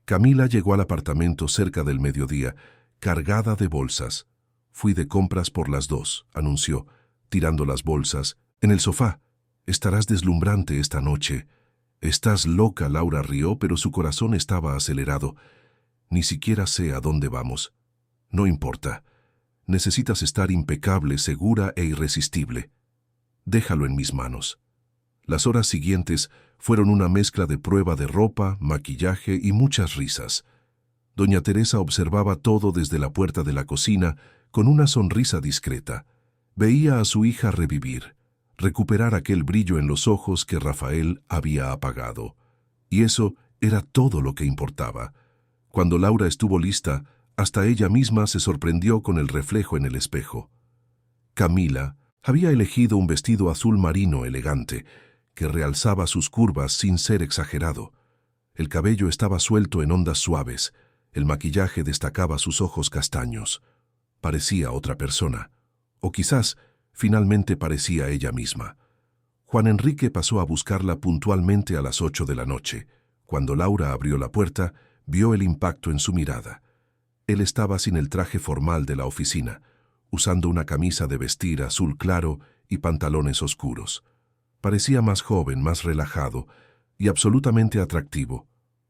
Camila llegó al apartamento cerca del mediodía, cargada de bolsas. Fui de compras por las 2, anunció, tirando las bolsas. En el sofá. Estarás deslumbrante esta noche. Estás loca, Laura rió, pero su corazón estaba acelerado. Ni siquiera sé a dónde vamos. No importa. Necesitas estar impecable, segura e irresistible. Déjalo en mis manos. Las horas siguientes fueron una mezcla de prueba de ropa, maquillaje y muchas risas. Doña Teresa observaba todo desde la puerta de la cocina con una sonrisa discreta. Veía a su hija revivir, recuperar aquel brillo en los ojos que Rafael había apagado. Y eso era todo lo que importaba. Cuando Laura estuvo lista, hasta ella misma se sorprendió con el reflejo en el espejo. Camila había elegido un vestido azul marino elegante, que realzaba sus curvas sin ser exagerado. El cabello estaba suelto en ondas suaves, el maquillaje destacaba sus ojos castaños. Parecía otra persona, o quizás finalmente parecía ella misma. Juan Enrique pasó a buscarla puntualmente a las 8 de la noche. Cuando Laura abrió la puerta, vio el impacto en su mirada. Él estaba sin el traje formal de la oficina, usando una camisa de vestir azul claro y pantalones oscuros. Parecía más joven, más relajado y absolutamente atractivo.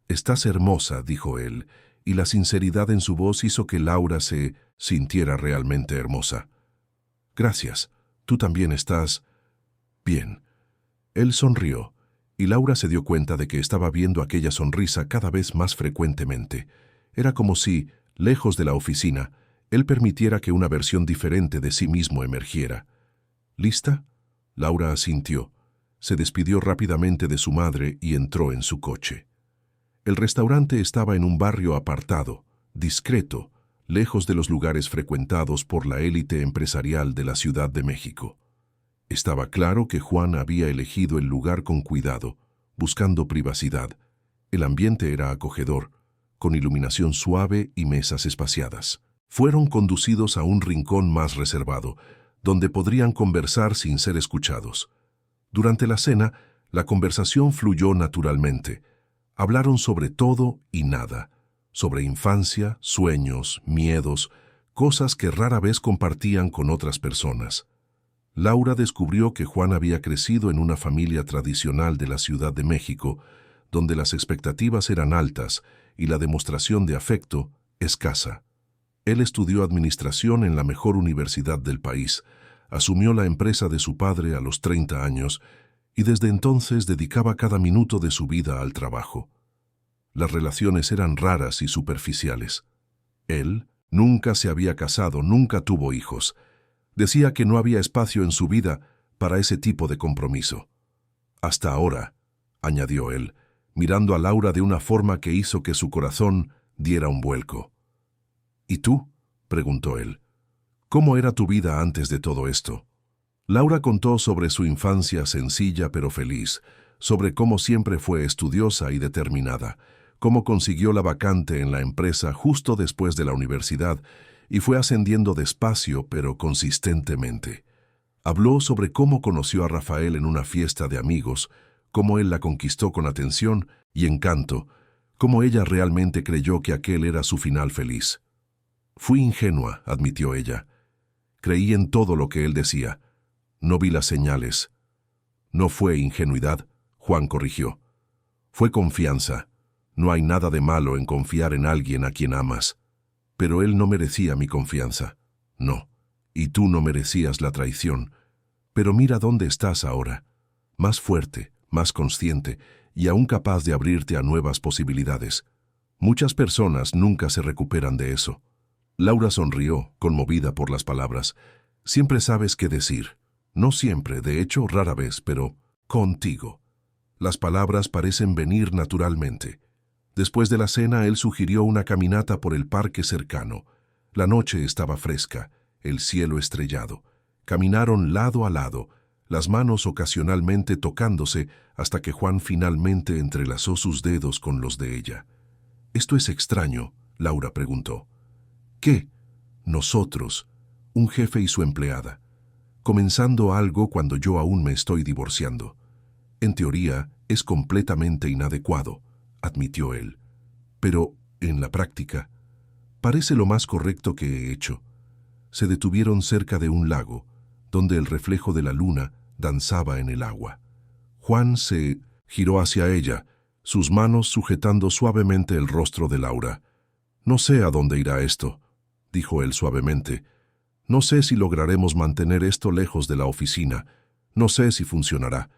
«Estás hermosa», dijo él, y la sinceridad en su voz hizo que Laura se sintiera realmente hermosa. «Gracias. Tú también estás bien». Él sonrió, y Laura se dio cuenta de que estaba viendo aquella sonrisa cada vez más frecuentemente. Era como si, lejos de la oficina, él permitiera que una versión diferente de sí mismo emergiera. «¿Lista?» Laura asintió. Se despidió rápidamente de su madre y entró en su coche. El restaurante estaba en un barrio apartado, discreto, lejos de los lugares frecuentados por la élite empresarial de la Ciudad de México. Estaba claro que Juan había elegido el lugar con cuidado, buscando privacidad. El ambiente era acogedor, con iluminación suave y mesas espaciadas. Fueron conducidos a un rincón más reservado, donde podrían conversar sin ser escuchados. Durante la cena, la conversación fluyó naturalmente. Hablaron sobre todo y nada, sobre infancia, sueños, miedos, cosas que rara vez compartían con otras personas. Laura descubrió que Juan había crecido en una familia tradicional de la Ciudad de México, donde las expectativas eran altas y la demostración de afecto escasa. Él estudió administración en la mejor universidad del país, asumió la empresa de su padre a los 30 años y desde entonces dedicaba cada minuto de su vida al trabajo. Las relaciones eran raras y superficiales. Él nunca se había casado, nunca tuvo hijos. Decía que no había espacio en su vida para ese tipo de compromiso. Hasta ahora, añadió él, mirando a Laura de una forma que hizo que su corazón diera un vuelco. ¿Y tú?, preguntó él. ¿Cómo era tu vida antes de todo esto? Laura contó sobre su infancia sencilla pero feliz, sobre cómo siempre fue estudiosa y determinada, cómo consiguió la vacante en la empresa justo después de la universidad y fue ascendiendo despacio pero consistentemente. Habló sobre cómo conoció a Rafael en una fiesta de amigos, cómo él la conquistó con atención y encanto, cómo ella realmente creyó que aquel era su final feliz. «Fui ingenua», admitió ella. «Creí en todo lo que él decía. No vi las señales». «No fue ingenuidad», Juan corrigió. «Fue confianza. No hay nada de malo en confiar en alguien a quien amas. Pero él no merecía mi confianza. No. Y tú no merecías la traición. Pero mira dónde estás ahora. Más fuerte, más consciente y aún capaz de abrirte a nuevas posibilidades. Muchas personas nunca se recuperan de eso». Laura sonrió, conmovida por las palabras. «Siempre sabes qué decir. No siempre, de hecho, rara vez, pero contigo. Las palabras parecen venir naturalmente». Después de la cena, él sugirió una caminata por el parque cercano. La noche estaba fresca, el cielo estrellado. Caminaron lado a lado, las manos ocasionalmente tocándose hasta que Juan finalmente entrelazó sus dedos con los de ella. «Esto es extraño», Laura preguntó. «¿Qué?» «Nosotros, un jefe y su empleada, comenzando algo cuando yo aún me estoy divorciando. En teoría, es completamente inadecuado», admitió él. «Pero, en la práctica, Parece lo más correcto que he hecho. Se detuvieron cerca de un lago, donde el reflejo de la luna danzaba en el agua. Juan se giró hacia ella, sus manos sujetando suavemente el rostro de Laura. «No sé a dónde irá esto», dijo él suavemente. «No sé si lograremos mantener esto lejos de la oficina. No sé si funcionará.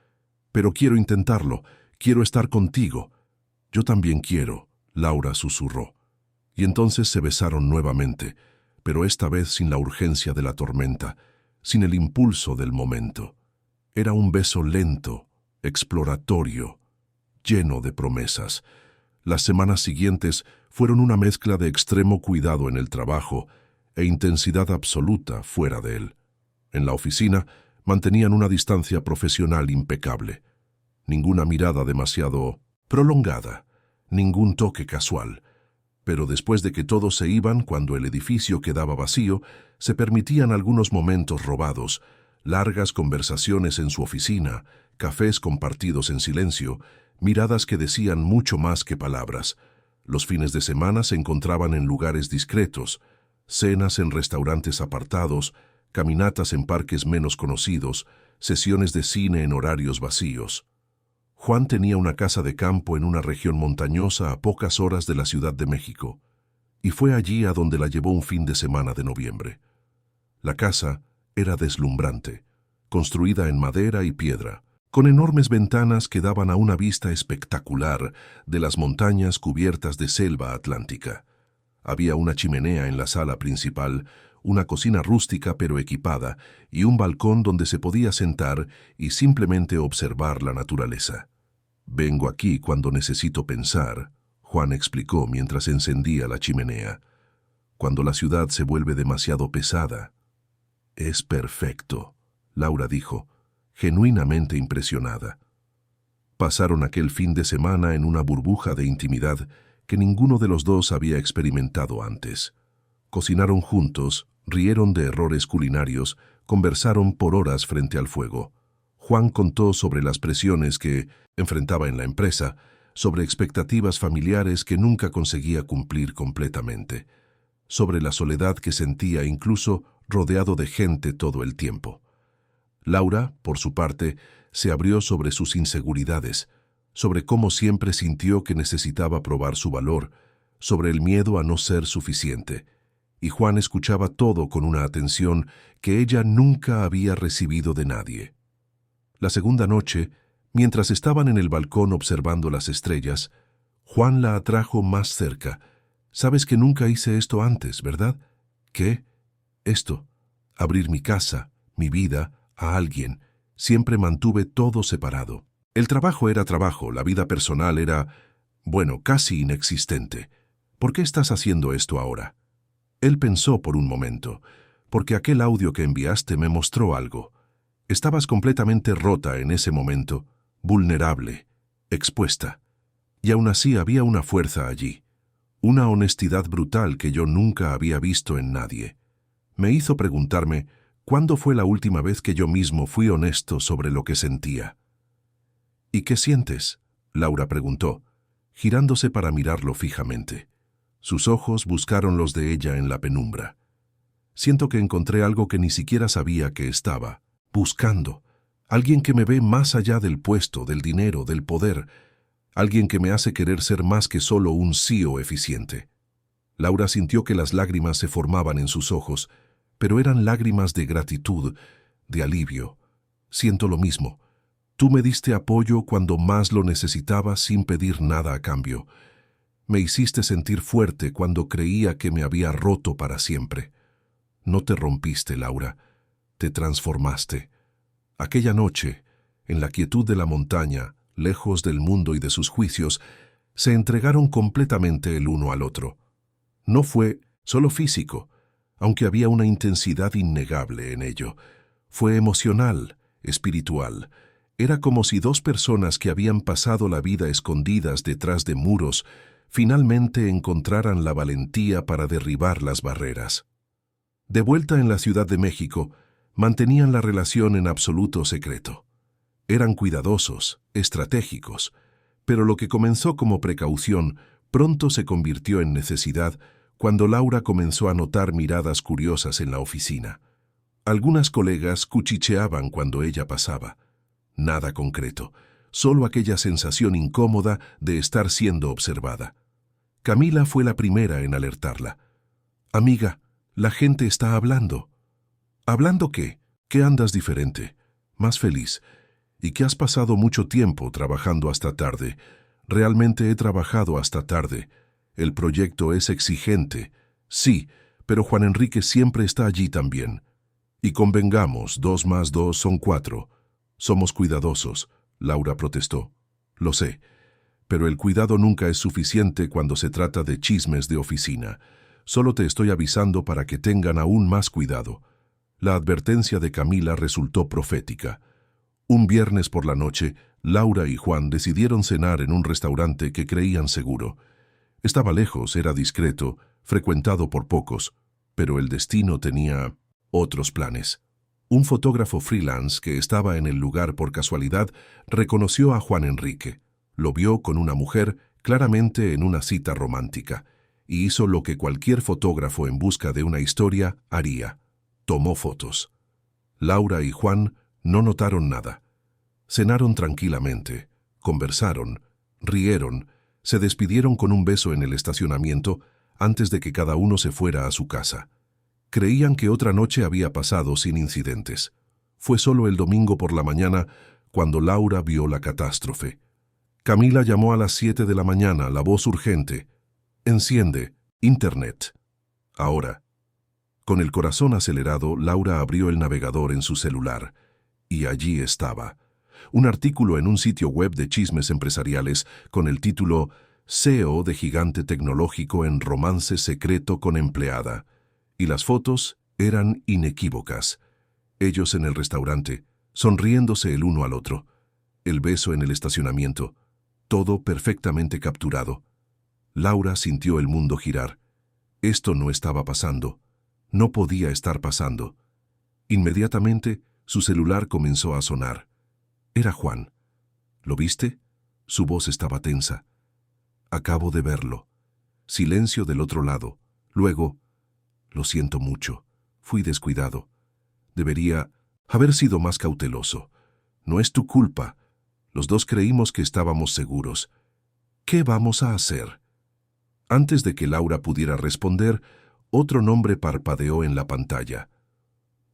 Pero quiero intentarlo. Quiero estar contigo». «Yo también quiero», Laura susurró. Y entonces se besaron nuevamente, pero esta vez sin la urgencia de la tormenta, sin el impulso del momento. Era un beso lento, exploratorio, lleno de promesas. Las semanas siguientes fueron una mezcla de extremo cuidado en el trabajo e intensidad absoluta fuera de él. En la oficina mantenían una distancia profesional impecable. Ninguna mirada demasiado prolongada, ningún toque casual. Pero después de que todos se iban, cuando el edificio quedaba vacío, se permitían algunos momentos robados, largas conversaciones en su oficina, cafés compartidos en silencio, miradas que decían mucho más que palabras. Los fines de semana se encontraban en lugares discretos, cenas en restaurantes apartados, caminatas en parques menos conocidos, sesiones de cine en horarios vacíos. Juan tenía una casa de campo en una región montañosa a pocas horas de la Ciudad de México, y fue allí a donde la llevó un fin de semana de noviembre. La casa era deslumbrante, construida en madera y piedra, con enormes ventanas que daban a una vista espectacular de las montañas cubiertas de selva atlántica. Había una chimenea en la sala principal, una cocina rústica pero equipada y un balcón donde se podía sentar y simplemente observar la naturaleza. «Vengo aquí cuando necesito pensar», Juan explicó mientras encendía la chimenea. «Cuando la ciudad se vuelve demasiado pesada». «Es perfecto», Laura dijo, genuinamente impresionada. Pasaron aquel fin de semana en una burbuja de intimidad que ninguno de los dos había experimentado antes. Cocinaron juntos, rieron de errores culinarios, conversaron por horas frente al fuego. Juan contó sobre las presiones que enfrentaba en la empresa, sobre expectativas familiares que nunca conseguía cumplir completamente, sobre la soledad que sentía incluso rodeado de gente todo el tiempo. Laura, por su parte, se abrió sobre sus inseguridades, sobre cómo siempre sintió que necesitaba probar su valor, sobre el miedo a no ser suficiente. Y Juan escuchaba todo con una atención que ella nunca había recibido de nadie. La segunda noche, mientras estaban en el balcón observando las estrellas, Juan la atrajo más cerca. «Sabes que nunca hice esto antes, ¿verdad?» «¿Qué?» «Esto. Abrir mi casa, mi vida, a alguien. Siempre mantuve todo separado. El trabajo era trabajo, la vida personal era, bueno, casi inexistente. ¿Por qué estás haciendo esto ahora?» Él pensó por un momento, porque aquel audio que enviaste me mostró algo. Estabas completamente rota en ese momento, vulnerable, expuesta. Y aún así había una fuerza allí, una honestidad brutal que yo nunca había visto en nadie. Me hizo preguntarme, ¿cuándo fue la última vez que yo mismo fui honesto sobre lo que sentía? «¿Y qué sientes?», Laura preguntó, girándose para mirarlo fijamente. Sus ojos buscaron los de ella en la penumbra. «Siento que encontré algo que ni siquiera sabía que estaba buscando. Alguien que me ve más allá del puesto, del dinero, del poder. Alguien que me hace querer ser más que solo un CEO eficiente». Laura sintió que las lágrimas se formaban en sus ojos, pero eran lágrimas de gratitud, de alivio. «Siento lo mismo. Tú me diste apoyo cuando más lo necesitaba sin pedir nada a cambio. Me hiciste sentir fuerte cuando creía que me había roto para siempre. No te rompiste, Laura. Te transformaste. Aquella noche, en la quietud de la montaña, lejos del mundo y de sus juicios, se entregaron completamente el uno al otro. No fue solo físico, aunque había una intensidad innegable en ello. Fue emocional, espiritual. Era como si dos personas que habían pasado la vida escondidas detrás de muros finalmente encontraran la valentía para derribar las barreras. De vuelta en la Ciudad de México, mantenían la relación en absoluto secreto. Eran cuidadosos, estratégicos, pero lo que comenzó como precaución pronto se convirtió en necesidad cuando Laura comenzó a notar miradas curiosas en la oficina. Algunas colegas cuchicheaban cuando ella pasaba. Nada concreto, solo aquella sensación incómoda de estar siendo observada. Camila fue la primera en alertarla. «Amiga, la gente está hablando». «¿Hablando qué? ¿Qué andas diferente? Más feliz. ¿Y que has pasado mucho tiempo trabajando hasta tarde?» «Realmente he trabajado hasta tarde. El proyecto es exigente. Sí, pero Juan Enrique siempre está allí también. Y convengamos, 2 más 2 son 4. Somos cuidadosos», Laura protestó. «Lo sé, pero el cuidado nunca es suficiente cuando se trata de chismes de oficina. Solo te estoy avisando para que tengan aún más cuidado». La advertencia de Camila resultó profética. Un viernes por la noche, Laura y Juan decidieron cenar en un restaurante que creían seguro. Estaba lejos, era discreto, frecuentado por pocos, pero el destino tenía otros planes. Un fotógrafo freelance que estaba en el lugar por casualidad reconoció a Juan Enrique. Lo vio con una mujer, claramente en una cita romántica, y hizo lo que cualquier fotógrafo en busca de una historia haría. Tomó fotos. Laura y Juan no notaron nada. Cenaron tranquilamente, conversaron, rieron, se despidieron con un beso en el estacionamiento antes de que cada uno se fuera a su casa. Creían que otra noche había pasado sin incidentes. Fue solo el domingo por la mañana cuando Laura vio la catástrofe. Camila llamó a las 7 de la mañana, la voz urgente. «Enciende, Internet». Ahora. Con el corazón acelerado, Laura abrió el navegador en su celular. Y allí estaba. Un artículo en un sitio web de chismes empresariales con el título «CEO de gigante tecnológico en romance secreto con empleada». Y las fotos eran inequívocas. Ellos en el restaurante, sonriéndose el uno al otro. El beso en el estacionamiento. Todo perfectamente capturado. Laura sintió el mundo girar. Esto no estaba pasando. No podía estar pasando. Inmediatamente, su celular comenzó a sonar. Era Juan. «¿Lo viste?» Su voz estaba tensa. «Acabo de verlo». Silencio del otro lado. Luego, «Lo siento mucho. Fui descuidado. Debería haber sido más cauteloso. No es tu culpa. Los dos creímos que estábamos seguros. ¿Qué vamos a hacer?» Antes de que Laura pudiera responder, otro nombre parpadeó en la pantalla.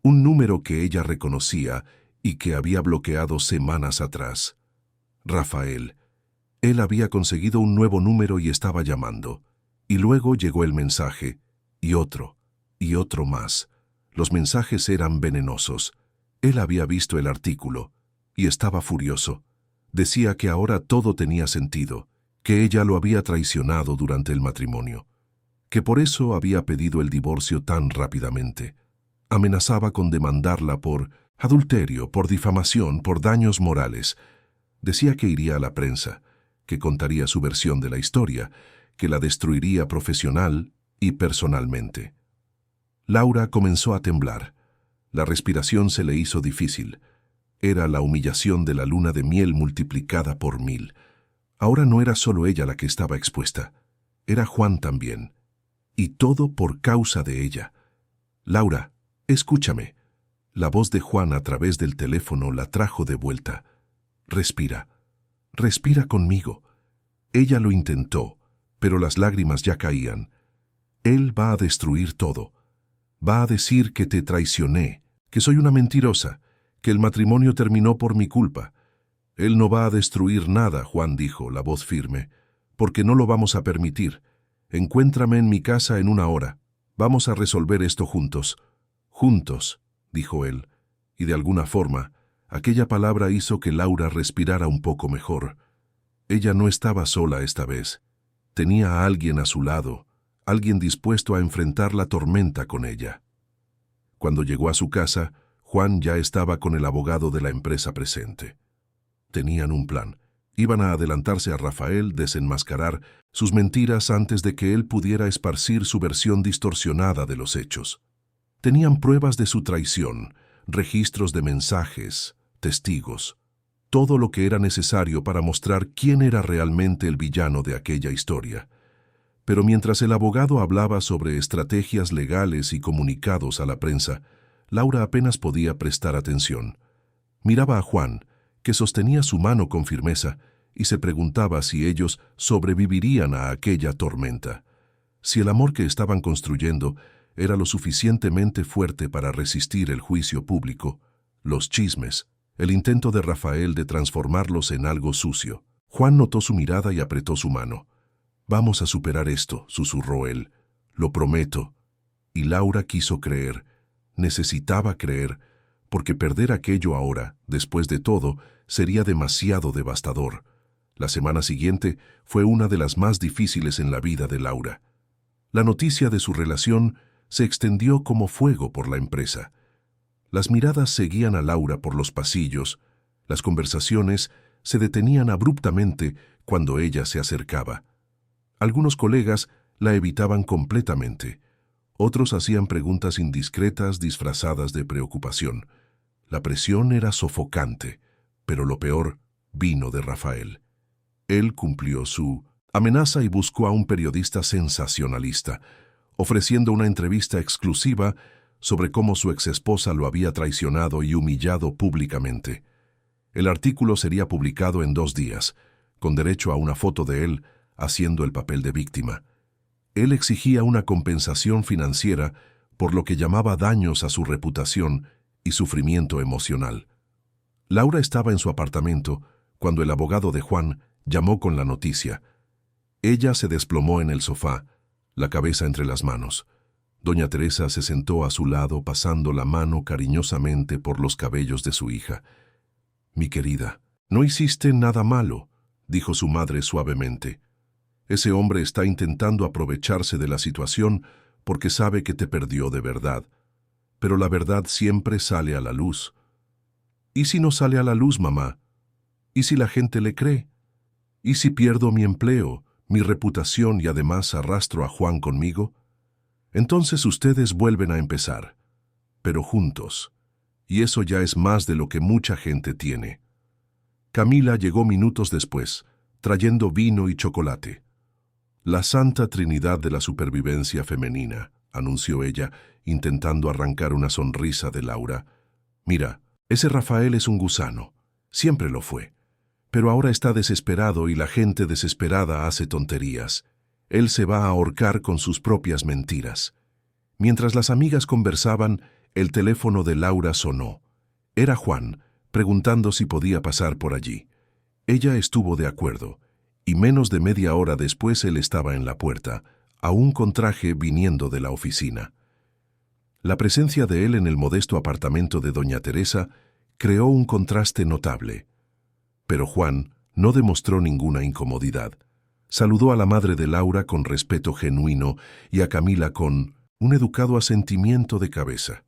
Un número que ella reconocía y que había bloqueado semanas atrás. Rafael. Él había conseguido un nuevo número y estaba llamando. Y luego llegó el mensaje, y otro más. Los mensajes eran venenosos. Él había visto el artículo, y estaba furioso. Decía que ahora todo tenía sentido, que ella lo había traicionado durante el matrimonio, que por eso había pedido el divorcio tan rápidamente. Amenazaba con demandarla por adulterio, por difamación, por daños morales. Decía que iría a la prensa, que contaría su versión de la historia, que la destruiría profesional y personalmente. Laura comenzó a temblar. La respiración se le hizo difícil. Era la humillación de la luna de miel multiplicada por 1000. Ahora no era solo ella la que estaba expuesta. Era Juan también. Y todo por causa de ella. «Laura, escúchame». La voz de Juan a través del teléfono la trajo de vuelta. «Respira. Respira conmigo». Ella lo intentó, pero las lágrimas ya caían. «Él va a destruir todo. Va a decir que te traicioné, que soy una mentirosa, que el matrimonio terminó por mi culpa». «Él no va a destruir nada», Juan dijo, la voz firme, «porque no lo vamos a permitir. Encuéntrame en mi casa en 1 hora. Vamos a resolver esto juntos». «Juntos», dijo él, y de alguna forma, aquella palabra hizo que Laura respirara un poco mejor. Ella no estaba sola esta vez. Tenía a alguien a su lado, alguien dispuesto a enfrentar la tormenta con ella. Cuando llegó a su casa, Juan ya estaba con el abogado de la empresa presente. Tenían un plan. Iban a adelantarse a Rafael, desenmascarar sus mentiras antes de que él pudiera esparcir su versión distorsionada de los hechos. Tenían pruebas de su traición, registros de mensajes, testigos, todo lo que era necesario para mostrar quién era realmente el villano de aquella historia. Pero mientras el abogado hablaba sobre estrategias legales y comunicados a la prensa, Laura apenas podía prestar atención. Miraba a Juan, que sostenía su mano con firmeza, y se preguntaba si ellos sobrevivirían a aquella tormenta. Si el amor que estaban construyendo era lo suficientemente fuerte para resistir el juicio público, los chismes, el intento de Rafael de transformarlos en algo sucio. Juan notó su mirada y apretó su mano. «Vamos a superar esto», susurró él. «Lo prometo». Y Laura quiso creer. Necesitaba creer, porque perder aquello ahora, después de todo, sería demasiado devastador. La semana siguiente fue una de las más difíciles en la vida de Laura. La noticia de su relación se extendió como fuego por la empresa. Las miradas seguían a Laura por los pasillos, las conversaciones se detenían abruptamente cuando ella se acercaba. Algunos colegas la evitaban completamente. Otros hacían preguntas indiscretas disfrazadas de preocupación. La presión era sofocante, pero lo peor vino de Rafael. Él cumplió su amenaza y buscó a un periodista sensacionalista, ofreciendo una entrevista exclusiva sobre cómo su exesposa lo había traicionado y humillado públicamente. El artículo sería publicado en 2 días, con derecho a una foto de él haciendo el papel de víctima. Él exigía una compensación financiera por lo que llamaba daños a su reputación y sufrimiento emocional. Laura estaba en su apartamento cuando el abogado de Juan llamó con la noticia. Ella se desplomó en el sofá, la cabeza entre las manos. Doña Teresa se sentó a su lado pasando la mano cariñosamente por los cabellos de su hija. «Mi querida, no hiciste nada malo», dijo su madre suavemente. «Ese hombre está intentando aprovecharse de la situación porque sabe que te perdió de verdad. Pero la verdad siempre sale a la luz». «¿Y si no sale a la luz, mamá? ¿Y si la gente le cree? ¿Y si pierdo mi empleo, mi reputación y además arrastro a Juan conmigo? Entonces ustedes vuelven a empezar, pero juntos. Y eso ya es más de lo que mucha gente tiene». Camila llegó minutos después, trayendo vino y chocolate. «La Santa Trinidad de la Supervivencia Femenina», anunció ella, intentando arrancar una sonrisa de Laura. «Mira, ese Rafael es un gusano. Siempre lo fue. Pero ahora está desesperado y la gente desesperada hace tonterías. Él se va a ahorcar con sus propias mentiras». Mientras las amigas conversaban, el teléfono de Laura sonó. Era Juan, preguntando si podía pasar por allí. Ella estuvo de acuerdo, y menos de media hora después él estaba en la puerta, aún con traje viniendo de la oficina. La presencia de él en el modesto apartamento de doña Teresa creó un contraste notable. Pero Juan no demostró ninguna incomodidad. Saludó a la madre de Laura con respeto genuino y a Camila con un educado asentimiento de cabeza.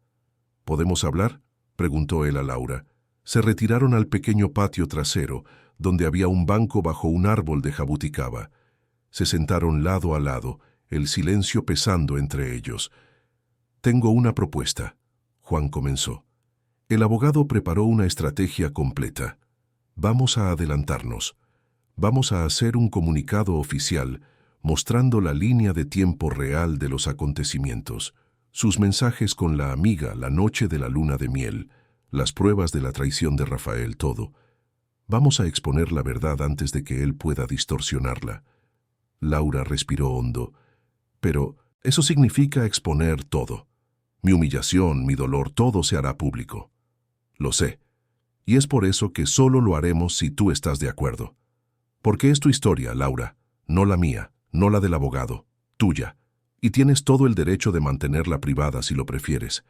«¿Podemos hablar?», preguntó él a Laura. Se retiraron al pequeño patio trasero, donde había un banco bajo un árbol de jabuticaba. Se sentaron lado a lado, el silencio pesando entre ellos. «Tengo una propuesta», Juan comenzó. El abogado preparó una estrategia completa. «Vamos a adelantarnos. Vamos a hacer un comunicado oficial mostrando la línea de tiempo real de los acontecimientos, sus mensajes con la amiga la noche de la luna de miel, las pruebas de la traición de Rafael, todo. Vamos a exponer la verdad antes de que él pueda distorsionarla». Laura respiró hondo. «Pero eso significa exponer todo. Mi humillación, mi dolor, todo se hará público». «Lo sé. Y es por eso que solo lo haremos si tú estás de acuerdo. Porque es tu historia, Laura, no la mía, no la del abogado, tuya. Y tienes todo el derecho de mantenerla privada si lo prefieres.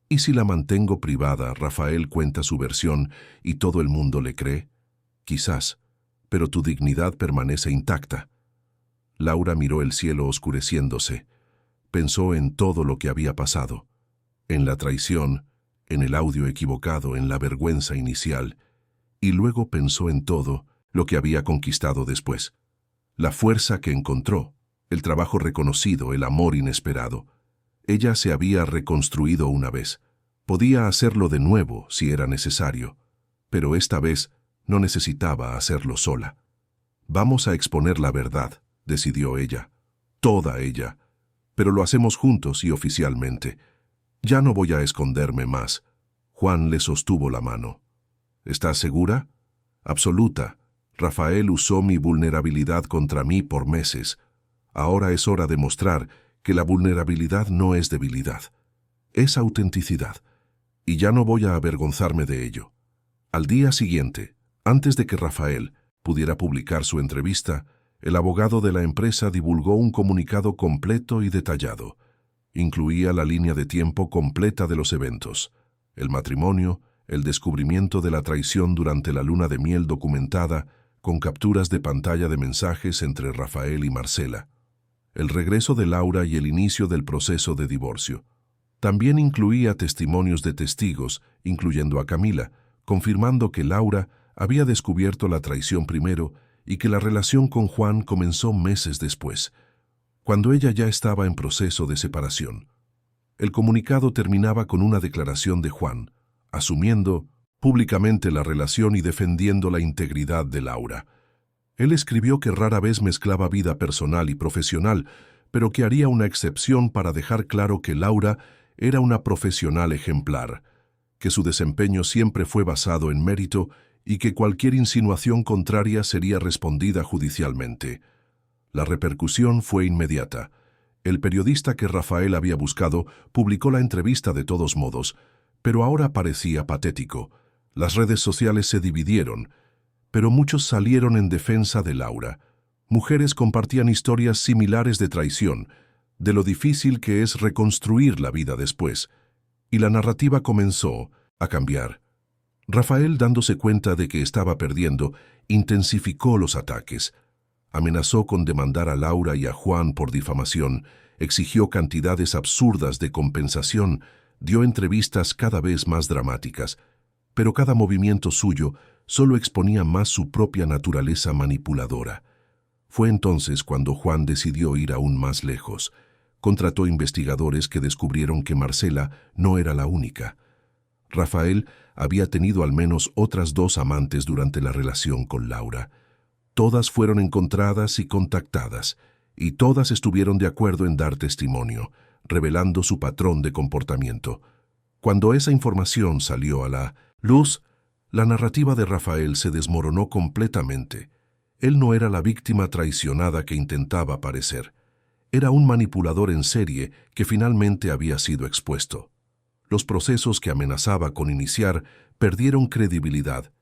¿Y si la mantengo privada, Rafael cuenta su versión y todo el mundo le cree? Quizás, pero tu dignidad permanece intacta». Laura miró el cielo oscureciéndose. Pensó en todo lo que había pasado. En la traición, en el audio equivocado, en la vergüenza inicial. Y luego pensó en todo lo que había conquistado después. La fuerza que encontró, el trabajo reconocido, el amor inesperado. Ella se había reconstruido una vez. Podía hacerlo de nuevo si era necesario, pero esta vez no necesitaba hacerlo sola. «Vamos a exponer la verdad», decidió ella. toda ella. Pero lo hacemos juntos y oficialmente. Ya no voy a esconderme más. Juan le sostuvo la mano. ¿Estás segura? Absoluta. Rafael usó mi vulnerabilidad contra mí por meses. Ahora es hora de mostrar que la vulnerabilidad no es debilidad. Es autenticidad. Y ya no voy a avergonzarme de ello. Al día siguiente, antes de que Rafael pudiera publicar su entrevista, el abogado de la empresa divulgó un comunicado completo y detallado. Incluía la línea de tiempo completa de los eventos, el matrimonio, el descubrimiento de la traición durante la luna de miel documentada, con capturas de pantalla de mensajes entre Rafael y Marcela, el regreso de Laura y el inicio del proceso de divorcio. También incluía testimonios de testigos, incluyendo a Camila, confirmando que Laura había descubierto la traición primero y que la relación con Juan comenzó meses después, cuando ella ya estaba en proceso de separación. El comunicado terminaba con una declaración de Juan, asumiendo públicamente la relación y defendiendo la integridad de Laura. Él escribió que rara vez mezclaba vida personal y profesional, pero que haría una excepción para dejar claro que Laura era una profesional ejemplar, que su desempeño siempre fue basado en mérito y que cualquier insinuación contraria sería respondida judicialmente. La repercusión fue inmediata. El periodista que Rafael había buscado publicó la entrevista de todos modos, pero ahora parecía patético. Las redes sociales se dividieron, pero muchos salieron en defensa de Laura. Mujeres compartían historias similares de traición, de lo difícil que es reconstruir la vida después, y la narrativa comenzó a cambiar. Rafael, dándose cuenta de que estaba perdiendo, intensificó los ataques. Amenazó con demandar a Laura y a Juan por difamación, exigió cantidades absurdas de compensación, dio entrevistas cada vez más dramáticas, pero cada movimiento suyo solo exponía más su propia naturaleza manipuladora. Fue entonces cuando Juan decidió ir aún más lejos. Contrató investigadores que descubrieron que Marcela no era la única. Rafael había tenido al menos otras 2 amantes durante la relación con Laura. Todas fueron encontradas y contactadas, y todas estuvieron de acuerdo en dar testimonio, revelando su patrón de comportamiento. Cuando esa información salió a la luz, la narrativa de Rafael se desmoronó completamente. Él no era la víctima traicionada que intentaba parecer. Era un manipulador en serie que finalmente había sido expuesto. Los procesos que amenazaba con iniciar perdieron credibilidad,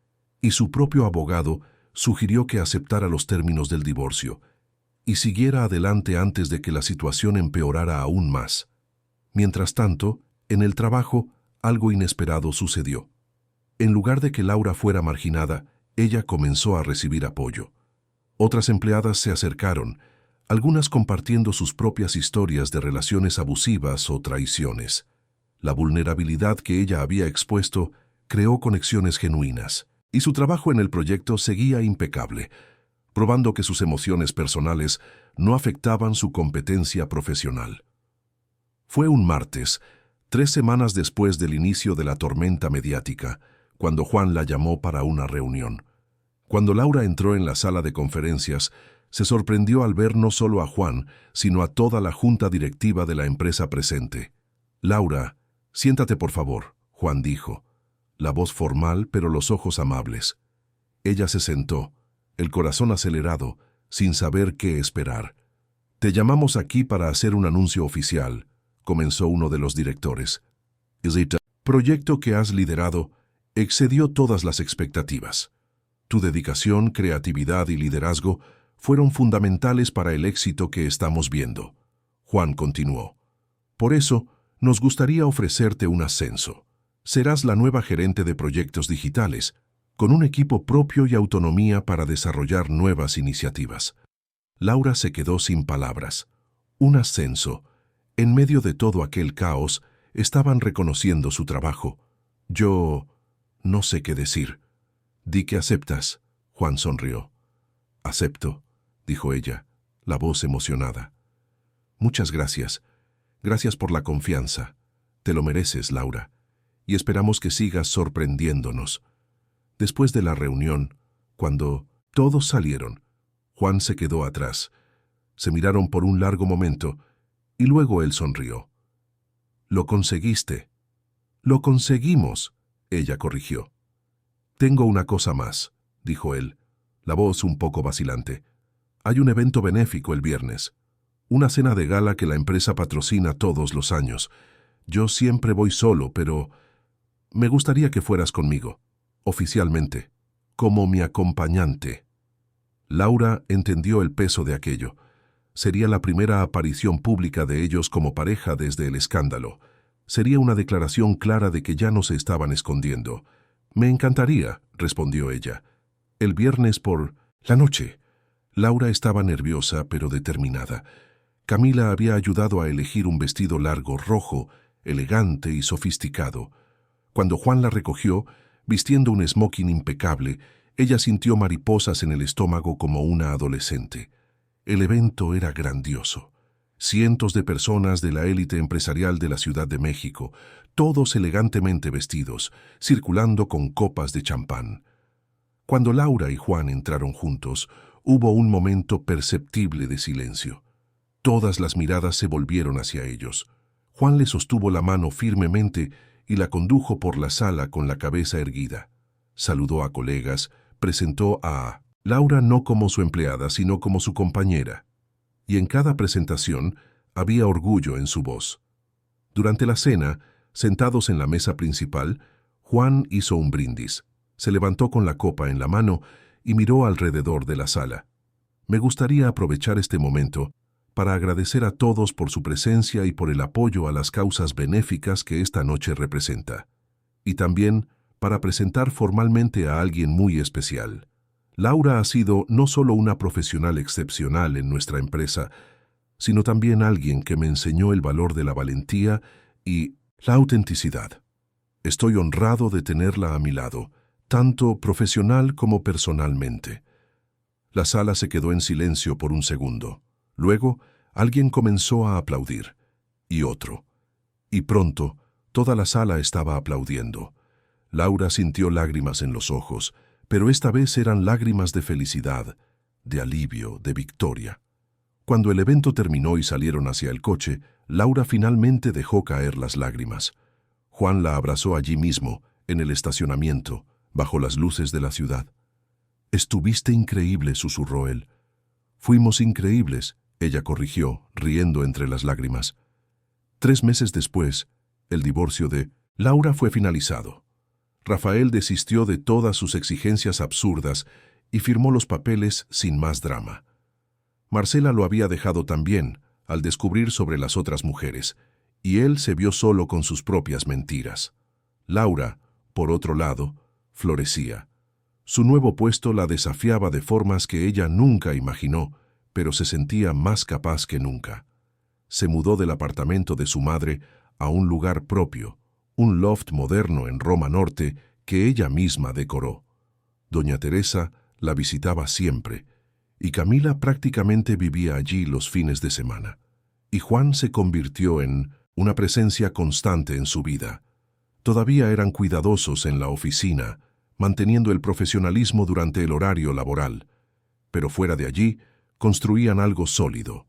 y su propio abogado sugirió que aceptara los términos del divorcio y siguiera adelante antes de que la situación empeorara aún más. Mientras tanto, en el trabajo, algo inesperado sucedió. En lugar de que Laura fuera marginada, ella comenzó a recibir apoyo. Otras empleadas se acercaron, algunas compartiendo sus propias historias de relaciones abusivas o traiciones. La vulnerabilidad que ella había expuesto creó conexiones genuinas, y su trabajo en el proyecto seguía impecable, probando que sus emociones personales no afectaban su competencia profesional. Fue un martes, 3 semanas después del inicio de la tormenta mediática, cuando Juan la llamó para una reunión. Cuando Laura entró en la sala de conferencias, se sorprendió al ver no solo a Juan, sino a toda la junta directiva de la empresa presente. «Laura, siéntate por favor», Juan dijo, la voz formal pero los ojos amables. Ella se sentó, el corazón acelerado, sin saber qué esperar. «Te llamamos aquí para hacer un anuncio oficial», comenzó uno de los directores. «El proyecto que has liderado excedió todas las expectativas. Tu dedicación, creatividad y liderazgo fueron fundamentales para el éxito que estamos viendo». Juan continuó. «Por eso, nos gustaría ofrecerte un ascenso. Serás la nueva gerente de proyectos digitales, con un equipo propio y autonomía para desarrollar nuevas iniciativas». Laura se quedó sin palabras. Un ascenso. En medio de todo aquel caos, estaban reconociendo su trabajo. «Yo no sé qué decir». «Di que aceptas», Juan sonrió. «Acepto», dijo ella, la voz emocionada. «Muchas gracias. Gracias por la confianza. Te lo mereces, Laura. Y esperamos que sigas sorprendiéndonos». Después de la reunión, cuando todos salieron, Juan se quedó atrás. Se miraron por un largo momento, y luego él sonrió. «Lo conseguiste». «Lo conseguimos», ella corrigió. «Tengo una cosa más», dijo él, la voz un poco vacilante. «Hay un evento benéfico el viernes. Una cena de gala que la empresa patrocina todos los años. Yo siempre voy solo, pero me gustaría que fueras conmigo, oficialmente, como mi acompañante». Laura entendió el peso de aquello. Sería la primera aparición pública de ellos como pareja desde el escándalo. Sería una declaración clara de que ya no se estaban escondiendo. «Me encantaría», respondió ella. «El viernes por la noche». Laura estaba nerviosa pero determinada. Camila había ayudado a elegir un vestido largo, rojo, elegante y sofisticado. Cuando Juan la recogió, vistiendo un smoking impecable, ella sintió mariposas en el estómago como una adolescente. El evento era grandioso. Cientos de personas de la élite empresarial de la Ciudad de México, todos elegantemente vestidos, circulando con copas de champán. Cuando Laura y Juan entraron juntos, hubo un momento perceptible de silencio. Todas las miradas se volvieron hacia ellos. Juan le sostuvo la mano firmemente y la condujo por la sala con la cabeza erguida. Saludó a colegas, presentó a Laura no como su empleada, sino como su compañera. Y en cada presentación había orgullo en su voz. Durante la cena, sentados en la mesa principal, Juan hizo un brindis. Se levantó con la copa en la mano y miró alrededor de la sala. «Me gustaría aprovechar este momento para agradecer a todos por su presencia y por el apoyo a las causas benéficas que esta noche representa. Y también para presentar formalmente a alguien muy especial. Laura ha sido no solo una profesional excepcional en nuestra empresa, sino también alguien que me enseñó el valor de la valentía y la autenticidad. Estoy honrado de tenerla a mi lado, tanto profesional como personalmente». La sala se quedó en silencio por un segundo. Luego, alguien comenzó a aplaudir, y otro. Y pronto, toda la sala estaba aplaudiendo. Laura sintió lágrimas en los ojos, pero esta vez eran lágrimas de felicidad, de alivio, de victoria. Cuando el evento terminó y salieron hacia el coche, Laura finalmente dejó caer las lágrimas. Juan la abrazó allí mismo, en el estacionamiento, bajo las luces de la ciudad. «Estuviste increíble», susurró él. «Fuimos increíbles», ella corrigió, riendo entre las lágrimas. 3 meses después, el divorcio de Laura fue finalizado. Rafael desistió de todas sus exigencias absurdas y firmó los papeles sin más drama. Marcela lo había dejado también, al descubrir sobre las otras mujeres, y él se vio solo con sus propias mentiras. Laura, por otro lado, florecía. Su nuevo puesto la desafiaba de formas que ella nunca imaginó, pero se sentía más capaz que nunca. Se mudó del apartamento de su madre a un lugar propio, un loft moderno en Roma Norte que ella misma decoró. Doña Teresa la visitaba siempre, y Camila prácticamente vivía allí los fines de semana. Y Juan se convirtió en una presencia constante en su vida. Todavía eran cuidadosos en la oficina, manteniendo el profesionalismo durante el horario laboral, pero fuera de allí construían algo sólido.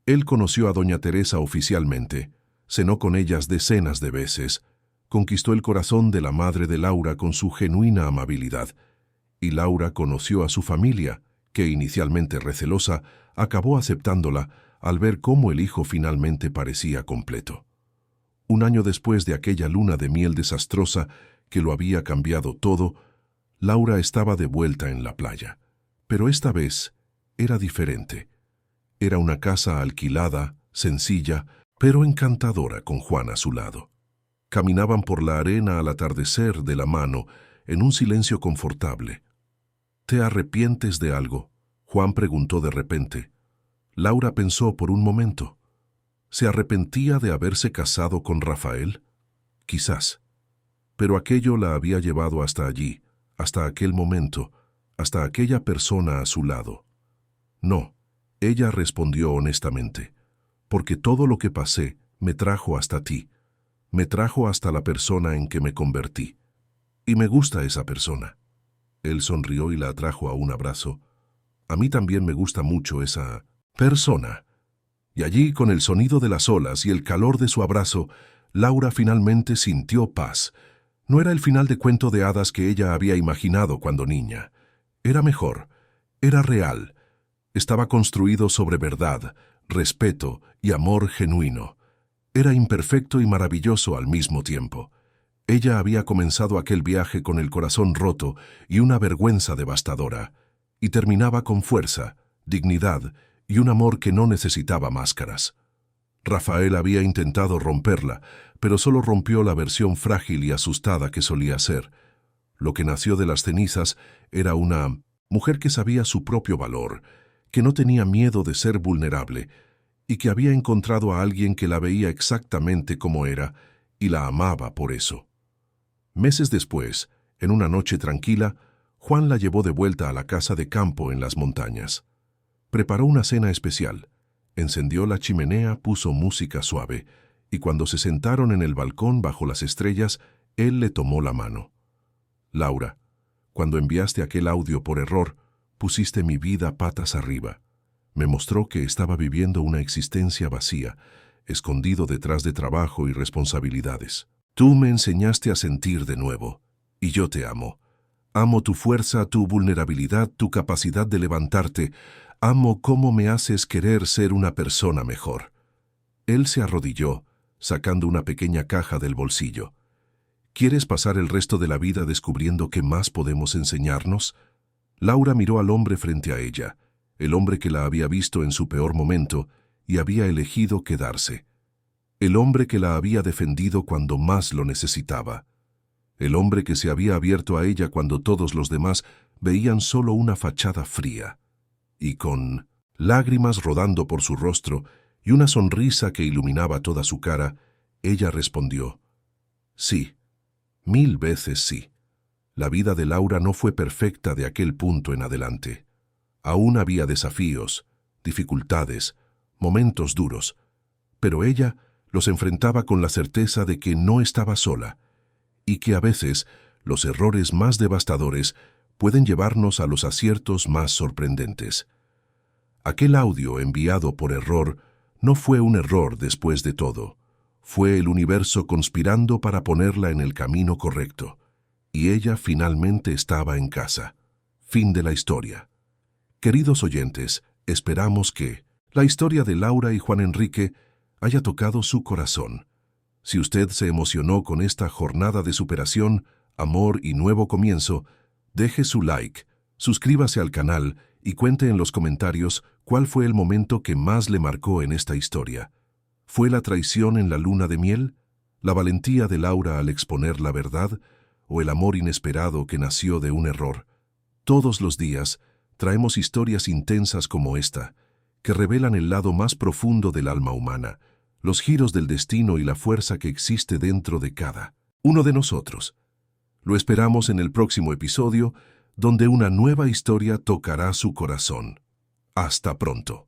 Él conoció a doña Teresa oficialmente, cenó con ellas decenas de veces, conquistó el corazón de la madre de Laura con su genuina amabilidad, y Laura conoció a su familia, que inicialmente recelosa, acabó aceptándola al ver cómo el hijo finalmente parecía completo. 1 año después de aquella luna de miel desastrosa que lo había cambiado todo, Laura estaba de vuelta en la playa. Pero esta vez era diferente. Era una casa alquilada, sencilla, pero encantadora con Juan a su lado. Caminaban por la arena al atardecer de la mano, en un silencio confortable. ¿Te arrepientes de algo?, Juan preguntó de repente. Laura pensó por un momento. ¿Se arrepentía de haberse casado con Rafael? Quizás. Pero aquello la había llevado hasta allí, hasta aquel momento, hasta aquella persona a su lado. No, ella respondió honestamente, porque todo lo que pasé me trajo hasta ti, me trajo hasta la persona en que me convertí. Y me gusta esa persona. Él sonrió y la atrajo a un abrazo. A mí también me gusta mucho esa persona. Y allí, con el sonido de las olas y el calor de su abrazo, Laura finalmente sintió paz. No era el final de cuento de hadas que ella había imaginado cuando niña. Era mejor, era real. Estaba construido sobre verdad, respeto y amor genuino. Era imperfecto y maravilloso al mismo tiempo. Ella había comenzado aquel viaje con el corazón roto y una vergüenza devastadora, y terminaba con fuerza, dignidad y un amor que no necesitaba máscaras. Rafael había intentado romperla, pero solo rompió la versión frágil y asustada que solía ser. Lo que nació de las cenizas era una mujer que sabía su propio valor, que no tenía miedo de ser vulnerable, y que había encontrado a alguien que la veía exactamente como era y la amaba por eso. Meses después, en una noche tranquila, Juan la llevó de vuelta a la casa de campo en las montañas. Preparó una cena especial, encendió la chimenea, puso música suave, y cuando se sentaron en el balcón bajo las estrellas, él le tomó la mano. Laura, cuando enviaste aquel audio por error, pusiste mi vida patas arriba. Me mostró que estaba viviendo una existencia vacía, escondido detrás de trabajo y responsabilidades. Tú me enseñaste a sentir de nuevo, y yo te amo. Amo tu fuerza, tu vulnerabilidad, tu capacidad de levantarte. Amo cómo me haces querer ser una persona mejor. Él se arrodilló, sacando una pequeña caja del bolsillo. ¿Quieres pasar el resto de la vida descubriendo qué más podemos enseñarnos? Laura miró al hombre frente a ella, el hombre que la había visto en su peor momento y había elegido quedarse. El hombre que la había defendido cuando más lo necesitaba. El hombre que se había abierto a ella cuando todos los demás veían solo una fachada fría. Y con lágrimas rodando por su rostro y una sonrisa que iluminaba toda su cara, ella respondió: sí, 1000 veces sí. La vida de Laura no fue perfecta de aquel punto en adelante. Aún había desafíos, dificultades, momentos duros, pero ella los enfrentaba con la certeza de que no estaba sola y que a veces los errores más devastadores pueden llevarnos a los aciertos más sorprendentes. Aquel audio enviado por error no fue un error después de todo. Fue el universo conspirando para ponerla en el camino correcto. Y ella finalmente estaba en casa. Fin de la historia. Queridos oyentes, esperamos que la historia de Laura y Juan Enrique haya tocado su corazón. Si usted se emocionó con esta jornada de superación, amor y nuevo comienzo, deje su like, suscríbase al canal y cuente en los comentarios cuál fue el momento que más le marcó en esta historia. ¿Fue la traición en la luna de miel? ¿La valentía de Laura al exponer la verdad? ¿O el amor inesperado que nació de un error? Todos los días traemos historias intensas como esta, que revelan el lado más profundo del alma humana, los giros del destino y la fuerza que existe dentro de cada uno de nosotros. Lo esperamos en el próximo episodio, donde una nueva historia tocará su corazón. Hasta pronto.